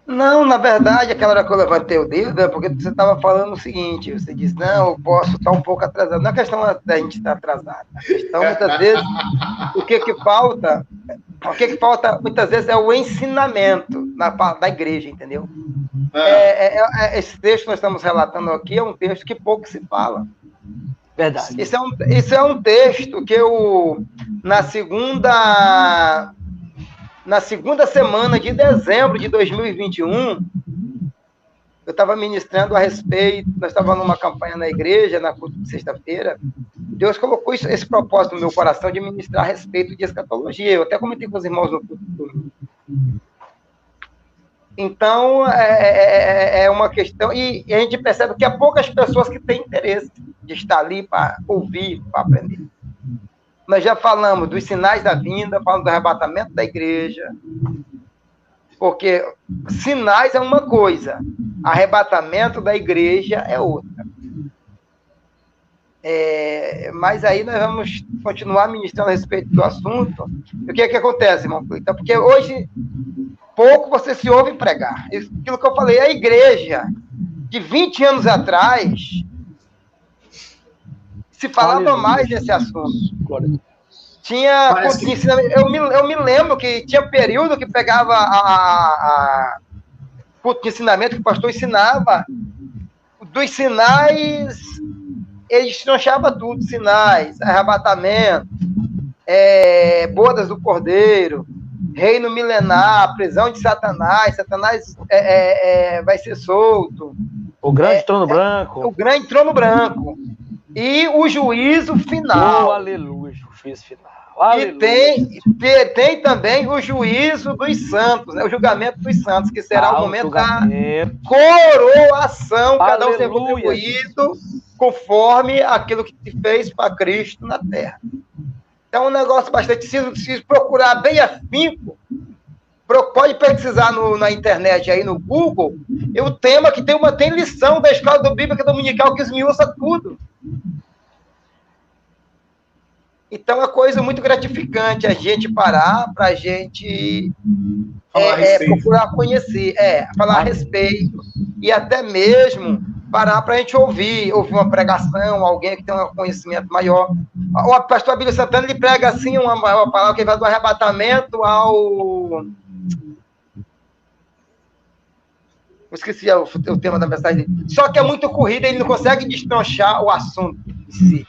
Speaker 4: Não, na verdade, aquela hora que eu levantei o dedo é porque você estava falando o seguinte, você disse, não, eu posso estar um pouco atrasado. Não é questão da gente estar atrasado. A questão, muitas vezes, o que falta muitas vezes é o ensinamento da igreja, entendeu? Esse texto que nós estamos relatando aqui é um texto que pouco se fala.
Speaker 3: Verdade.
Speaker 4: Isso é um texto que eu, na segunda na segunda semana de dezembro de 2021, eu estava ministrando a respeito, nós estávamos numa campanha na igreja, na culto de sexta-feira. Deus colocou esse propósito no meu coração de ministrar a respeito de escatologia. Eu até comentei com os irmãos no culto do domingo. Então, é uma questão, e a gente percebe que há poucas pessoas que têm interesse de estar ali para ouvir, para aprender. Nós já falamos dos sinais da vinda, falamos do arrebatamento da igreja, porque sinais é uma coisa, arrebatamento da igreja é outra. Mas aí nós vamos continuar ministrando a respeito do assunto. E o que é que acontece, irmão Cleiton? Porque hoje pouco você se ouve pregar. Aquilo que eu falei, a igreja de 20 anos atrás se falava mais desse assunto. Tinha eu me lembro que tinha período que pegava a culto de ensinamento que o pastor ensinava, dos sinais, ele destranchava tudo, sinais, arrebatamento, bodas do Cordeiro, reino milenar, prisão de Satanás, Satanás vai ser solto.
Speaker 3: O grande trono branco.
Speaker 4: O grande trono branco. E o juízo final.
Speaker 3: Oh, aleluia, o juízo final. Aleluia.
Speaker 4: E tem também o juízo dos santos, né? O julgamento dos santos, que será o momento da coroação, cada um ser contribuído conforme aquilo que se fez para Cristo na terra. É um negócio bastante, se procurar bem afinco, pode pesquisar na internet, aí no Google, o tema que tem lição da Escola do Bíblica Dominical que esmiuça tudo. Então, é uma coisa muito gratificante a gente parar para a gente procurar conhecer, falar a respeito, e até mesmo parar para a gente ouvir uma pregação, alguém que tem um conhecimento maior. O pastor Abílio Santana, ele prega assim uma palavra que vai do arrebatamento ao... Eu esqueci o tema da mensagem dele. Só que é muito corrida, ele não consegue destranchar o assunto em si.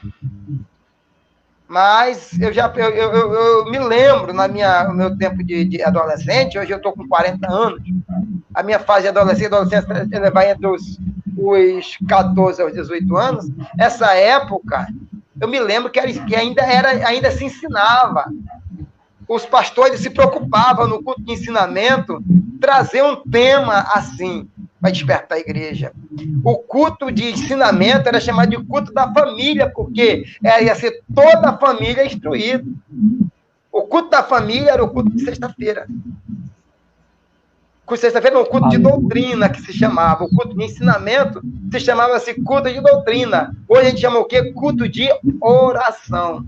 Speaker 4: Mas eu me lembro, no meu tempo de adolescente, hoje eu estou com 40 anos, a minha fase de adolescência ela vai entre os 14 aos 18 anos, essa época, eu me lembro que ainda se ensinava. Os pastores se preocupavam no culto de ensinamento, trazer um tema assim, para despertar a igreja. O culto de ensinamento era chamado de culto da família, porque ia ser toda a família instruída. O culto da família era o culto de sexta-feira. O culto de sexta-feira era um culto de doutrina que se chamava. O culto de ensinamento se chamava-se culto de doutrina. Hoje a gente chama o quê? Culto de oração.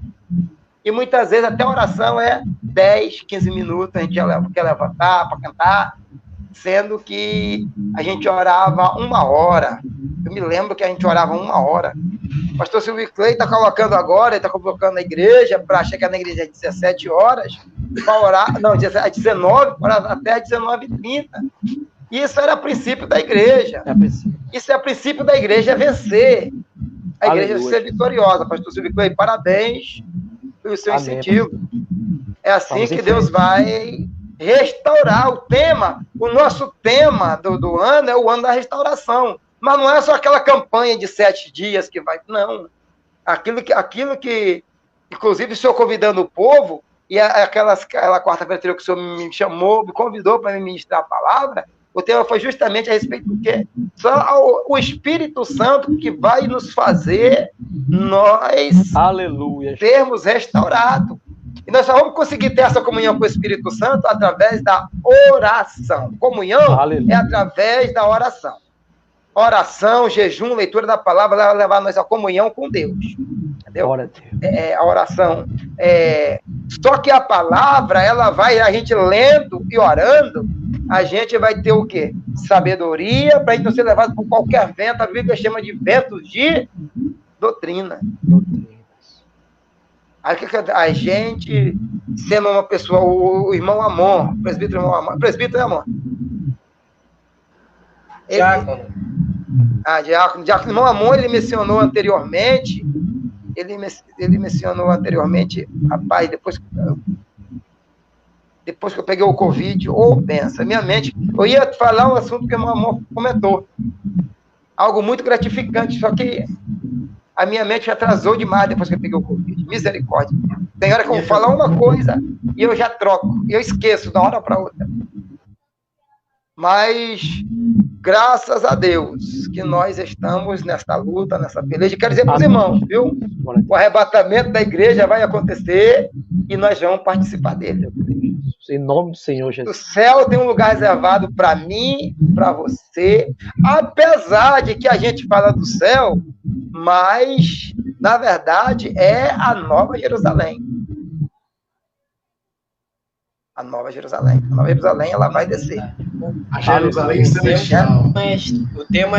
Speaker 4: E muitas vezes até a oração é 10, 15 minutos, a gente quer levantar para cantar, sendo que a gente orava 1 hora. Eu me lembro que a gente orava 1 hora. O pastor Silvio Clay está colocando agora, ele está colocando na igreja, para chegar na igreja às 17 horas, para orar, não, às 19, até às 19h30. Isso era princípio da igreja. Isso é princípio da igreja, vencer. A igreja ser vitoriosa. Pastor Silvio Clay, parabéns pelo seu incentivo. É assim que Deus vai restaurar o tema. O nosso tema do ano é o ano da restauração. Mas não é só aquela campanha de 7 dias que vai... Não. Aquilo que inclusive, o senhor convidando o povo, e aquela quarta-feira que o senhor me chamou, me convidou para me ministrar a palavra, o tema foi justamente a respeito do quê? Só o Espírito Santo que vai nos fazer nós termos restaurado. E nós só vamos conseguir ter essa comunhão com o Espírito Santo através da oração. Comunhão é através da oração. Oração, jejum, leitura da palavra vai levar nós à comunhão com Deus. Entendeu? A oração. Só que a palavra, ela vai, a gente lendo e orando, a gente vai ter o quê? Sabedoria, para a gente não ser levado por qualquer vento. A Bíblia chama de ventos de doutrina. A gente, sendo uma pessoa, o irmão Amon, o presbítero irmão Amon, presbítero é Amon. Diácono irmão Amon, ele mencionou anteriormente, rapaz, depois depois que eu peguei o Covid, pensa, minha mente... Eu ia falar um assunto que o meu amor comentou. Algo muito gratificante, só que a minha mente atrasou demais depois que eu peguei o Covid. Misericórdia. Tem hora que eu vou falar uma coisa e eu já troco. E eu esqueço de uma hora para outra. Mas, graças a Deus, que nós estamos nesta luta, nessa peleja. Quero dizer para os irmãos, viu? O arrebatamento da igreja vai acontecer e nós vamos participar dele.
Speaker 3: Em nome do Senhor Jesus.
Speaker 4: O céu tem um lugar reservado para mim, para você. Apesar de que a gente fala do céu, mas, na verdade, é a Nova Jerusalém. A Nova Jerusalém. A Nova Jerusalém, ela vai descer.
Speaker 1: A Jerusalém Celestial.
Speaker 2: O tema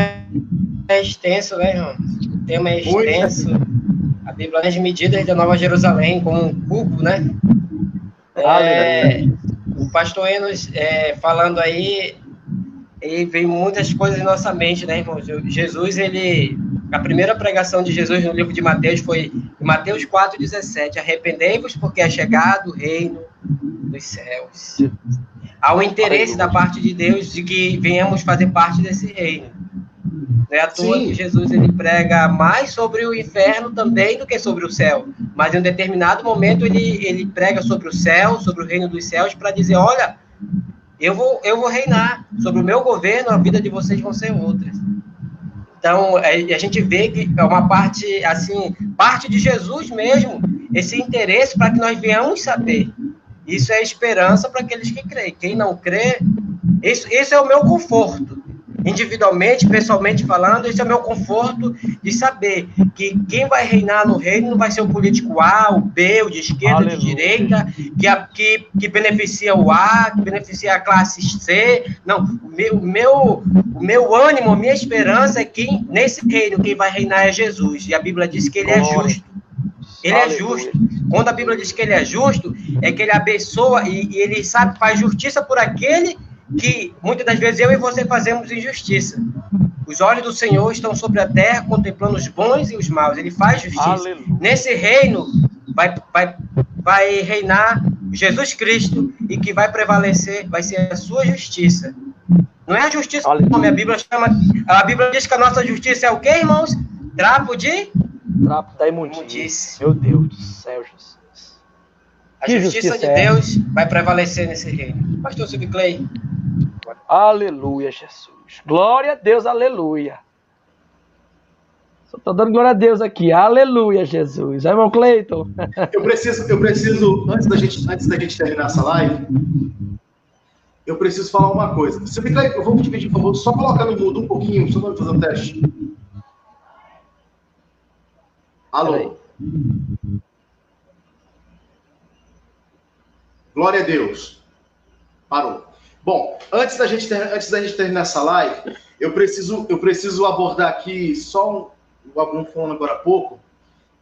Speaker 2: é extenso, né, irmão? O tema é extenso. A Bíblia tem as medidas da Nova Jerusalém como um cubo, né? O pastor Enos falando aí, e vem muitas coisas em nossa mente, né, irmão? Jesus, a primeira pregação de Jesus no livro de Mateus foi em Mateus 4,17. Arrependei-vos porque é chegado o reino dos céus. Há um interesse da parte de Deus de que venhamos fazer parte desse reino. Não é à toa que Jesus ele prega mais sobre o inferno também do que sobre o céu. Mas em um determinado momento ele prega sobre o céu, sobre o reino dos céus, para dizer, olha, eu vou reinar sobre o meu governo, a vida de vocês vão ser outras. Então, a gente vê que é uma parte, assim, parte de Jesus mesmo, esse interesse para que nós venhamos saber. Isso é esperança para aqueles que creem. Quem não crê, esse é o meu conforto. Individualmente, pessoalmente falando, esse é o meu conforto de saber que quem vai reinar no reino não vai ser o político A, o B, o de esquerda, o de direita, que beneficia o A, que beneficia a classe C. Não, o meu ânimo, a minha esperança é que nesse reino quem vai reinar é Jesus. E a Bíblia diz que ele é justo. Ele é justo. Quando a Bíblia diz que ele é justo, é que ele abençoa e ele sabe, faz justiça por aquele que muitas das vezes eu e você fazemos injustiça. Os olhos do Senhor estão sobre a terra, contemplando os bons e os maus. Ele faz justiça. Aleluia. Nesse reino vai reinar Jesus Cristo e que vai prevalecer, vai ser a sua justiça. Não é a justiça como a Bíblia chama. A Bíblia diz que a nossa justiça é o quê, irmãos? Trapo
Speaker 3: da imundície. Meu Deus do céu, Jesus.
Speaker 2: A justiça de Deus vai prevalecer nesse reino. Pastor Silvio Clay.
Speaker 3: Aleluia, Jesus. Glória a Deus, aleluia. Só estou dando glória a Deus aqui. Aleluia, Jesus. Vai, irmão Cleiton.
Speaker 1: Eu preciso, antes da gente terminar essa live, eu preciso falar uma coisa. Silvio Clay, eu vou te pedir, por favor, só colocar no mudo um pouquinho, só para fazer um teste. Alô? Glória a Deus. Parou. Bom, antes da gente terminar essa live, eu preciso abordar aqui só o Abraão falando agora há pouco,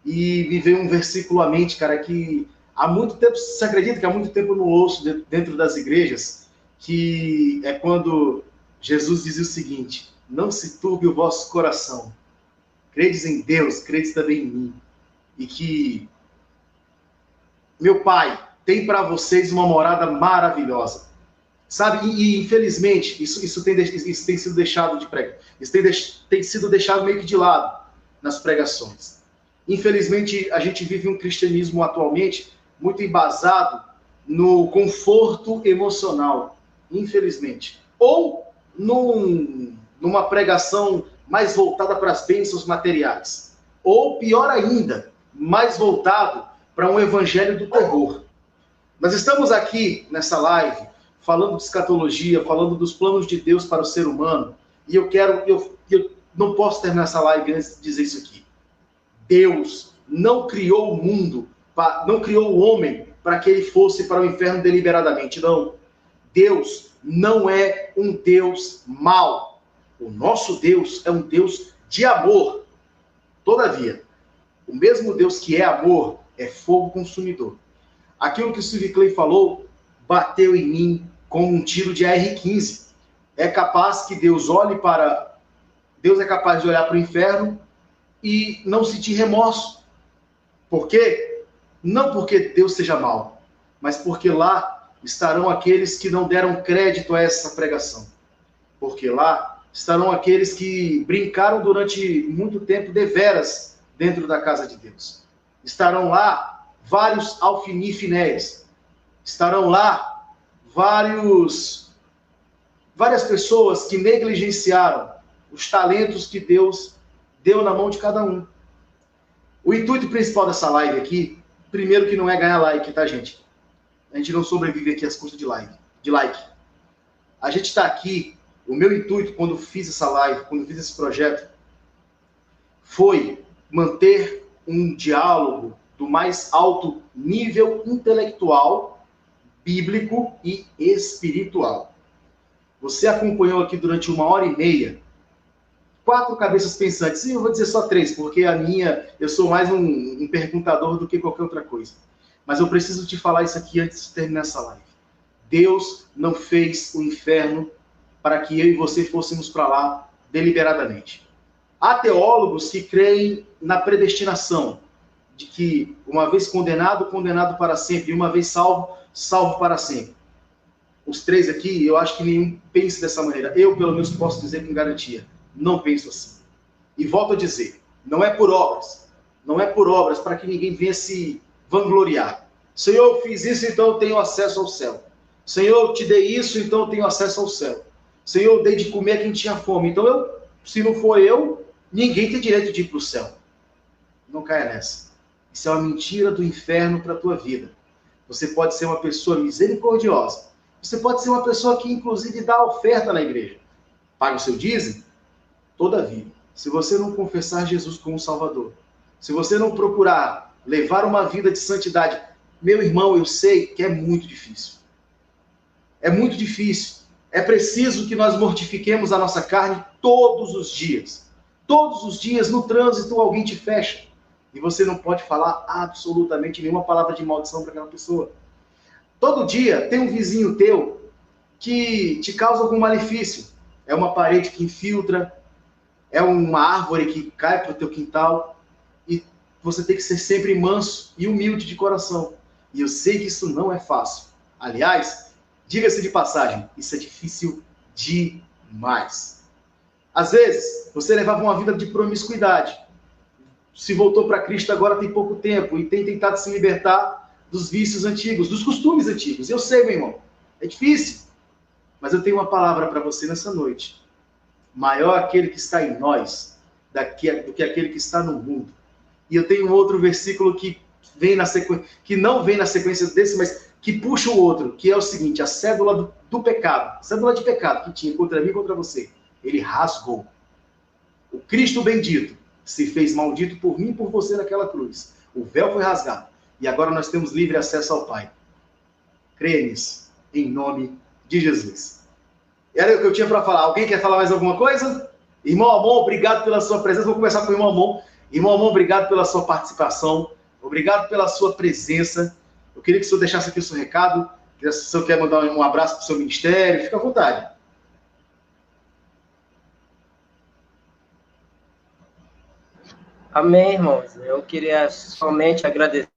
Speaker 1: e me veio um versículo à mente, cara, que há muito tempo, você acredita que há muito tempo eu não ouço dentro das igrejas, que é quando Jesus dizia o seguinte: não se turbe o vosso coração, credes em Deus, credes também em mim, e que meu Pai tem para vocês uma morada maravilhosa. Sabe, e infelizmente, isso tem sido deixado de pregar. Isso tem sido deixado meio que de lado nas pregações. Infelizmente, a gente vive um cristianismo atualmente muito embasado no conforto emocional. Infelizmente. Ou numa pregação mais voltada para as bênçãos materiais. Ou, pior ainda, mais voltado para um evangelho do terror. Nós estamos aqui nessa live falando de escatologia, falando dos planos de Deus para o ser humano, e eu não posso terminar essa live antes de dizer isso aqui. Deus não criou o mundo, não criou o homem para que ele fosse para o inferno deliberadamente, não. Deus não é um Deus mau. O nosso Deus é um Deus de amor. Todavia, o mesmo Deus que é amor é fogo consumidor. Aquilo que o Silvio Clay falou bateu em mim como um tiro de AR-15. É capaz que Deus é capaz de olhar para o inferno e não sentir remorso. Por quê? Não porque Deus seja mau, mas porque lá estarão aqueles que não deram crédito a essa pregação. Porque lá estarão aqueles que brincaram durante muito tempo deveras dentro da casa de Deus. Estarão lá vários alfinifinéis. Estarão lá várias pessoas que negligenciaram os talentos que Deus deu na mão de cada um. O intuito principal dessa live aqui, primeiro que não é ganhar like, tá, gente? A gente não sobrevive aqui às custas de like. A gente está aqui, o meu intuito quando fiz essa live, quando fiz esse projeto, foi manter um diálogo do mais alto nível intelectual, bíblico e espiritual. Você acompanhou aqui durante 1h30, 4 cabeças pensantes. E eu vou dizer só 3, porque eu sou mais um perguntador do que qualquer outra coisa. Mas eu preciso te falar isso aqui antes de terminar essa live. Deus não fez o inferno para que eu e você fôssemos para lá deliberadamente. Há teólogos que creem na predestinação, de que uma vez condenado, condenado para sempre, e uma vez salvo, salvo para sempre. Os 3 aqui, eu acho que nenhum pensa dessa maneira. Eu, pelo menos, posso dizer com garantia, não penso assim. E volto a dizer, não é por obras para que ninguém venha se vangloriar. Senhor, eu fiz isso, então eu tenho acesso ao céu. Senhor, eu te dei isso, então eu tenho acesso ao céu. Senhor, eu dei de comer a quem tinha fome. Então, se não for eu, ninguém tem direito de ir para o céu. Não caia nessa. Isso é uma mentira do inferno para a tua vida. Você pode ser uma pessoa misericordiosa. Você pode ser uma pessoa que, inclusive, dá oferta na igreja. Paga o seu dízimo. Todavia, se você não confessar Jesus como Salvador, se você não procurar levar uma vida de santidade, meu irmão, eu sei que é muito difícil. É muito difícil. É preciso que nós mortifiquemos a nossa carne todos os dias. Todos os dias, no trânsito, alguém te fecha. E você não pode falar absolutamente nenhuma palavra de maldição para aquela pessoa. Todo dia tem um vizinho teu que te causa algum malefício. É uma parede que infiltra, é uma árvore que cai para o teu quintal. E você tem que ser sempre manso e humilde de coração. E eu sei que isso não é fácil. Aliás, diga-se de passagem, isso é difícil demais. Às vezes, você levava uma vida de promiscuidade. Se voltou para Cristo agora tem pouco tempo e tem tentado se libertar dos vícios antigos, dos costumes antigos. Eu sei, meu irmão, é difícil. Mas eu tenho uma palavra para você nessa noite. Maior aquele que está em nós do que aquele que está no mundo. E eu tenho um outro versículo que não vem na sequência desse, mas que puxa o outro, que é o seguinte: a cédula do pecado, a cédula de pecado que tinha contra mim e contra você, ele rasgou. O Cristo bendito se fez maldito por mim e por você naquela cruz. O véu foi rasgado. E agora nós temos livre acesso ao Pai. Creia nisso, em nome de Jesus. Era o que eu tinha para falar. Alguém quer falar mais alguma coisa? Irmão Amon, obrigado pela sua presença. Vou começar com o irmão Amon. Irmão Amon, obrigado pela sua participação. Obrigado pela sua presença. Eu queria que o senhor deixasse aqui o seu recado. Se o senhor quer mandar um abraço para o seu ministério, fica à vontade.
Speaker 2: Amém, irmãos. Eu queria somente agradecer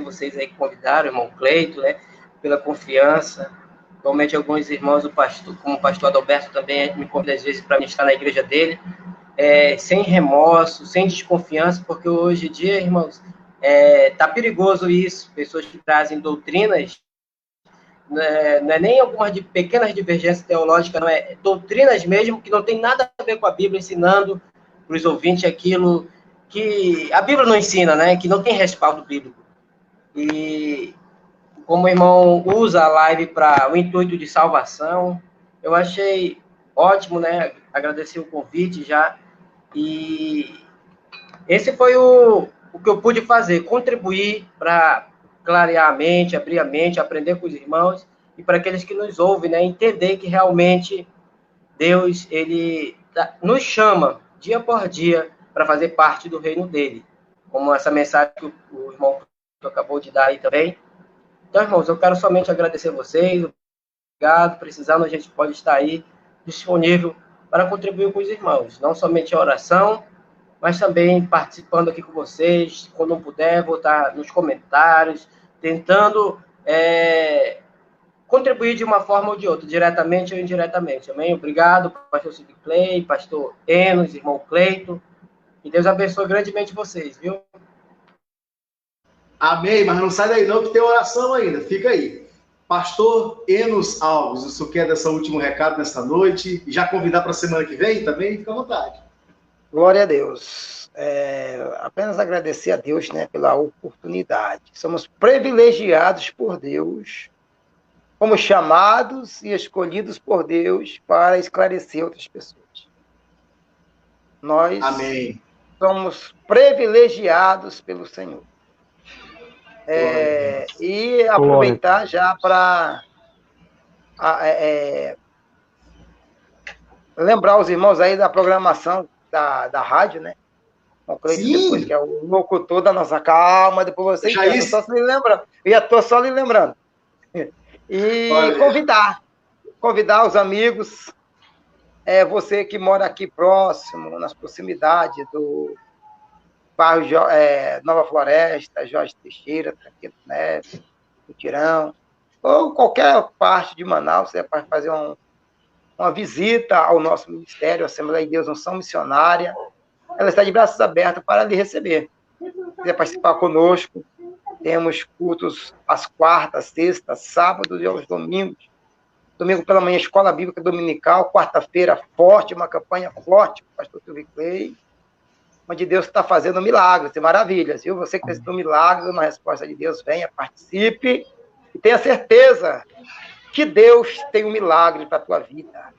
Speaker 2: vocês aí que convidaram, irmão Cleito, né, pela confiança. Igualmente alguns irmãos do pastor, como o pastor Adalberto também me convida às vezes para estar na igreja dele, sem remorso, sem desconfiança, porque hoje em dia, irmãos, tá perigoso isso. Pessoas que trazem doutrinas, não é nem algumas pequenas divergências teológicas, não é doutrinas mesmo que não tem nada a ver com a Bíblia, ensinando para os ouvintes aquilo que a Bíblia não ensina, né? Que não tem respaldo bíblico. E como o irmão usa a live para o intuito de salvação, eu achei ótimo, né? Agradecer o convite já. E esse foi o que eu pude fazer, contribuir para clarear a mente, abrir a mente, aprender com os irmãos e para aqueles que nos ouvem, né? Entender que realmente Deus, ele nos chama dia por dia para fazer parte do reino dele, como essa mensagem que o irmão acabou de dar aí também. Então, irmãos, eu quero somente agradecer a vocês, obrigado, precisando, a gente pode estar aí disponível para contribuir com os irmãos, não somente a oração, mas também participando aqui com vocês, quando não puder, vou estar nos comentários, tentando contribuir de uma forma ou de outra, diretamente ou indiretamente. Amém? Obrigado, pastor Sidney Clay, pastor Enos, irmão Cleito. Que Deus abençoe grandemente vocês, viu?
Speaker 1: Amém, mas não sai daí não, que tem oração ainda. Fica aí. Pastor Enos Alves, o senhor quer dar seu último recado nesta noite? E já convidar para a semana que vem também? Fica à vontade.
Speaker 4: Glória a Deus. Apenas agradecer a Deus, né, pela oportunidade. Somos privilegiados por Deus, fomos chamados e escolhidos por Deus para esclarecer outras pessoas. Nós
Speaker 1: Amém.
Speaker 4: Somos privilegiados pelo Senhor. E aproveitar já para lembrar os irmãos aí da programação da rádio, né? O Cleito, depois, que é o locutor da nossa calma, depois vocês já estou só lhe lembrando. E convidar os amigos, você que mora aqui próximo, nas proximidades do bairro Nova Floresta, Jorge Teixeira, Tranquilo Neves, Mutirão, ou qualquer parte de Manaus, você pode fazer uma visita ao nosso ministério, a Assembleia de Deus Unção Missionária. Ela está de braços abertos para lhe receber. Se quiser participar conosco, temos cultos às quartas, sextas, sábados e aos domingos. Domingo pela manhã, Escola Bíblica Dominical. Quarta-feira, uma campanha forte com o pastor Sidney Clay, onde Deus está fazendo milagres e maravilhas. Viu? Você que precisa de um milagre, uma resposta de Deus, venha, participe e tenha certeza que Deus tem um milagre para a tua vida.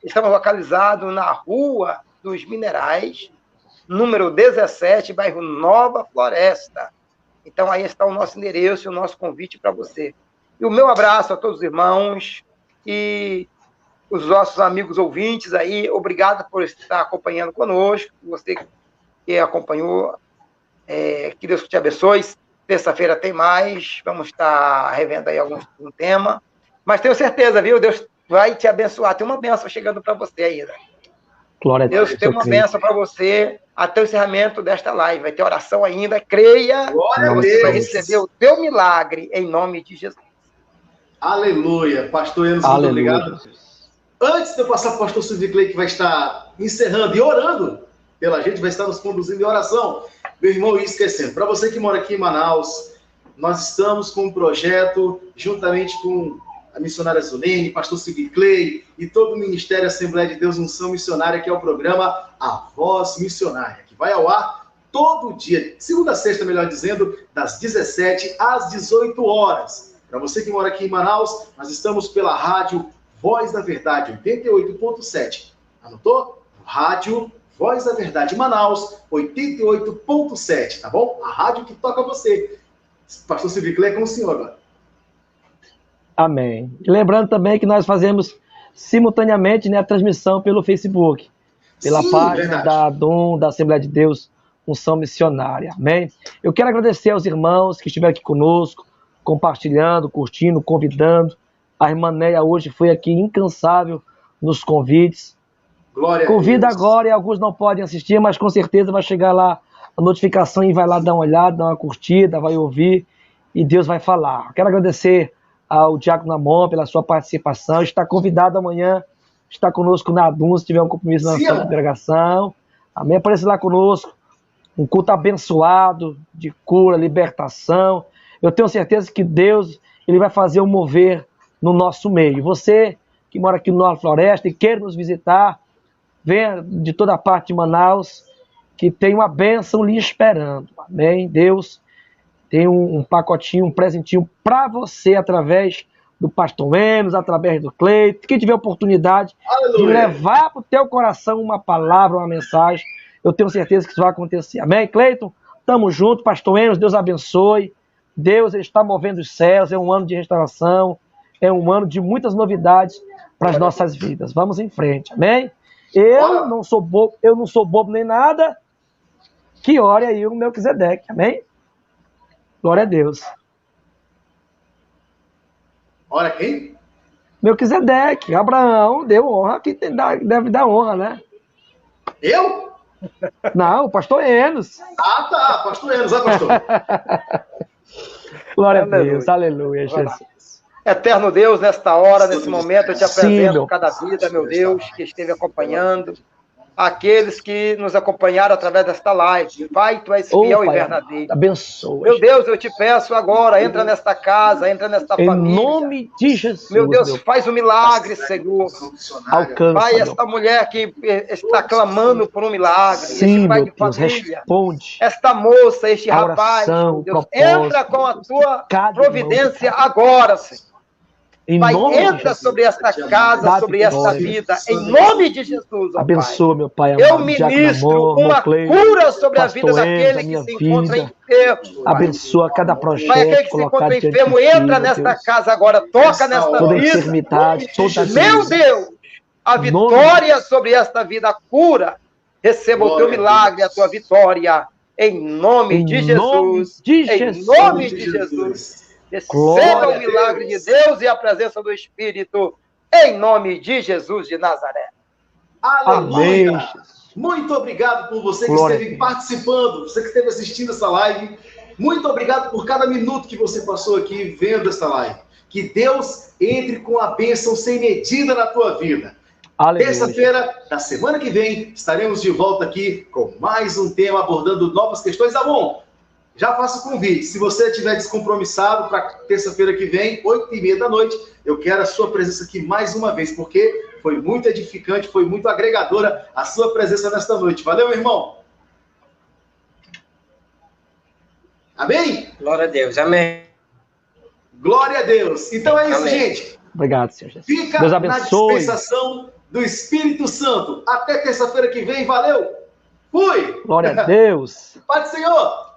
Speaker 4: Estamos localizados na Rua dos Minerais, número 17, bairro Nova Floresta. Então, aí está o nosso endereço e o nosso convite para você. E o meu abraço a todos os irmãos e os nossos amigos ouvintes aí. Obrigado por estar acompanhando conosco. Você que acompanhou, que Deus te abençoe. Terça-feira tem mais. Vamos estar revendo aí um tema. Mas tenho certeza, viu? Deus vai te abençoar. Tem uma bênção chegando para você ainda.
Speaker 3: Glória a Deus.
Speaker 4: Deus tem uma bênção para você até o encerramento desta live. Vai ter oração ainda. Creia. Você vai receber o teu milagre em nome de Jesus.
Speaker 1: Aleluia. Pastor Enos, muito obrigado. Antes de eu passar para o pastor Sidney Clay, que vai estar encerrando e orando pela gente, vai estar nos conduzindo em oração. Meu irmão, e esquecendo, para você que mora aqui em Manaus, nós estamos com um projeto, juntamente com a missionária Zulene, pastor Sidney Clay e todo o Ministério Assembleia de Deus Unção Missionária, que é o programa A Voz Missionária, que vai ao ar todo dia, segunda a sexta, melhor dizendo, das 17 às 18 horas. Para você que mora aqui em Manaus, nós estamos pela rádio Voz da Verdade, 88.7. Anotou? Rádio Voz da Verdade Manaus, 88.7, tá bom? A rádio que toca você. Pastor Sidney Clay, é com o senhor agora.
Speaker 3: Amém. E lembrando também que nós fazemos simultaneamente, né, a transmissão pelo Facebook, pela página da ADUM, da Assembleia de Deus Unção Missionária. Amém? Eu quero agradecer aos irmãos que estiveram aqui conosco, compartilhando, curtindo, convidando. A irmã Neia hoje foi aqui incansável nos convites.
Speaker 1: Glória
Speaker 3: Convida
Speaker 1: a Deus.
Speaker 3: agora, e alguns não podem assistir, mas com certeza vai chegar lá a notificação e vai lá dar uma olhada, dar uma curtida, vai ouvir e Deus vai falar. Quero agradecer ao Diácono Amon pela sua participação. Está convidado amanhã, está conosco na ADUM, se tiver um compromisso na sua congregação. Amém? Apareça lá conosco. Um culto abençoado, de cura, libertação. Eu tenho certeza que Deus ele vai fazer um mover no nosso meio. Você que mora aqui no Nova Floresta e quer nos visitar, venha de toda a parte de Manaus, que tem uma bênção lhe esperando. Amém? Deus tem um pacotinho, um presentinho para você através do pastor Enos, através do Cleito. Quem tiver oportunidade de levar para o teu coração uma palavra, uma mensagem, eu tenho certeza que isso vai acontecer. Amém, Cleiton? Tamo junto, pastor Enos, Deus abençoe. Deus está movendo os céus, é um ano de restauração, é um ano de muitas novidades para as nossas vidas. Vamos em frente, amém? Eu não sou bobo nem nada, que ore aí o Melquisedeque, amém? Glória a Deus.
Speaker 1: Ora quem?
Speaker 3: Melquisedeque, Abraão deu honra, que deve dar honra, né?
Speaker 1: Eu?
Speaker 3: Não, o pastor Enos.
Speaker 1: Ah, tá, pastor Enos, pastor.
Speaker 3: Glória a Deus, aleluia, Jesus.
Speaker 4: Eterno Deus, nesta hora, nesse momento, eu te apresento cada vida, meu Deus, que esteve acompanhando, aqueles que nos acompanharam através desta live. Pai, tu és fiel e verdadeiro.
Speaker 3: Abençoa.
Speaker 4: Meu Deus, eu te peço agora, entra nesta casa, entra nesta família.
Speaker 3: Em nome de Jesus.
Speaker 4: Meu Deus, faz um milagre, Senhor.
Speaker 3: Alcança,
Speaker 4: Pai, esta mulher que está clamando por um milagre.
Speaker 3: Sim,
Speaker 4: este pai
Speaker 3: meu
Speaker 4: de
Speaker 3: Deus,
Speaker 4: família.
Speaker 3: responde.
Speaker 4: Esta moça, este rapaz,
Speaker 3: oração,
Speaker 4: meu Deus, entra com a tua providência agora, Senhor. Pai, entra sobre esta casa, sobre esta vida, em nome de Jesus, ó
Speaker 3: abençoa,
Speaker 4: Pai.
Speaker 3: Meu Pai
Speaker 4: Eu ministro uma cura sobre a vida daquele que se encontra enfermo.
Speaker 3: Abençoa cada projeto.
Speaker 4: Pai, aquele que se encontra enfermo, entra nesta casa agora, toca nesta
Speaker 3: toda
Speaker 4: vida.
Speaker 3: Enfermidade, toda
Speaker 4: Meu Deus, a vitória sobre esta vida, a cura, receba o teu milagre, a tua vitória, em nome de Jesus. Em nome de Jesus. Receba o milagre de Deus e a presença do Espírito, em nome de Jesus de Nazaré.
Speaker 1: Aleluia! Amém. Muito obrigado por você que esteve participando, você que esteve assistindo essa live. Muito obrigado por cada minuto que você passou aqui vendo essa live. Que Deus entre com a bênção sem medida na tua vida. Terça-feira da semana que vem, estaremos de volta aqui com mais um tema abordando novas questões. Tá bom? Já faço o convite, se você estiver descompromissado para terça-feira que vem, 8h30 da noite, eu quero a sua presença aqui mais uma vez, porque foi muito edificante, foi muito agregadora a sua presença nesta noite. Valeu, meu irmão? Amém?
Speaker 2: Glória a Deus, amém.
Speaker 1: Glória a Deus. Então é isso,
Speaker 2: amém.
Speaker 1: Gente.
Speaker 3: Obrigado, Senhor Jesus.
Speaker 1: Fica
Speaker 3: Deus
Speaker 1: na dispensação do Espírito Santo. Até terça-feira que vem, valeu? Fui!
Speaker 3: Glória a Deus.
Speaker 1: Pai do Senhor!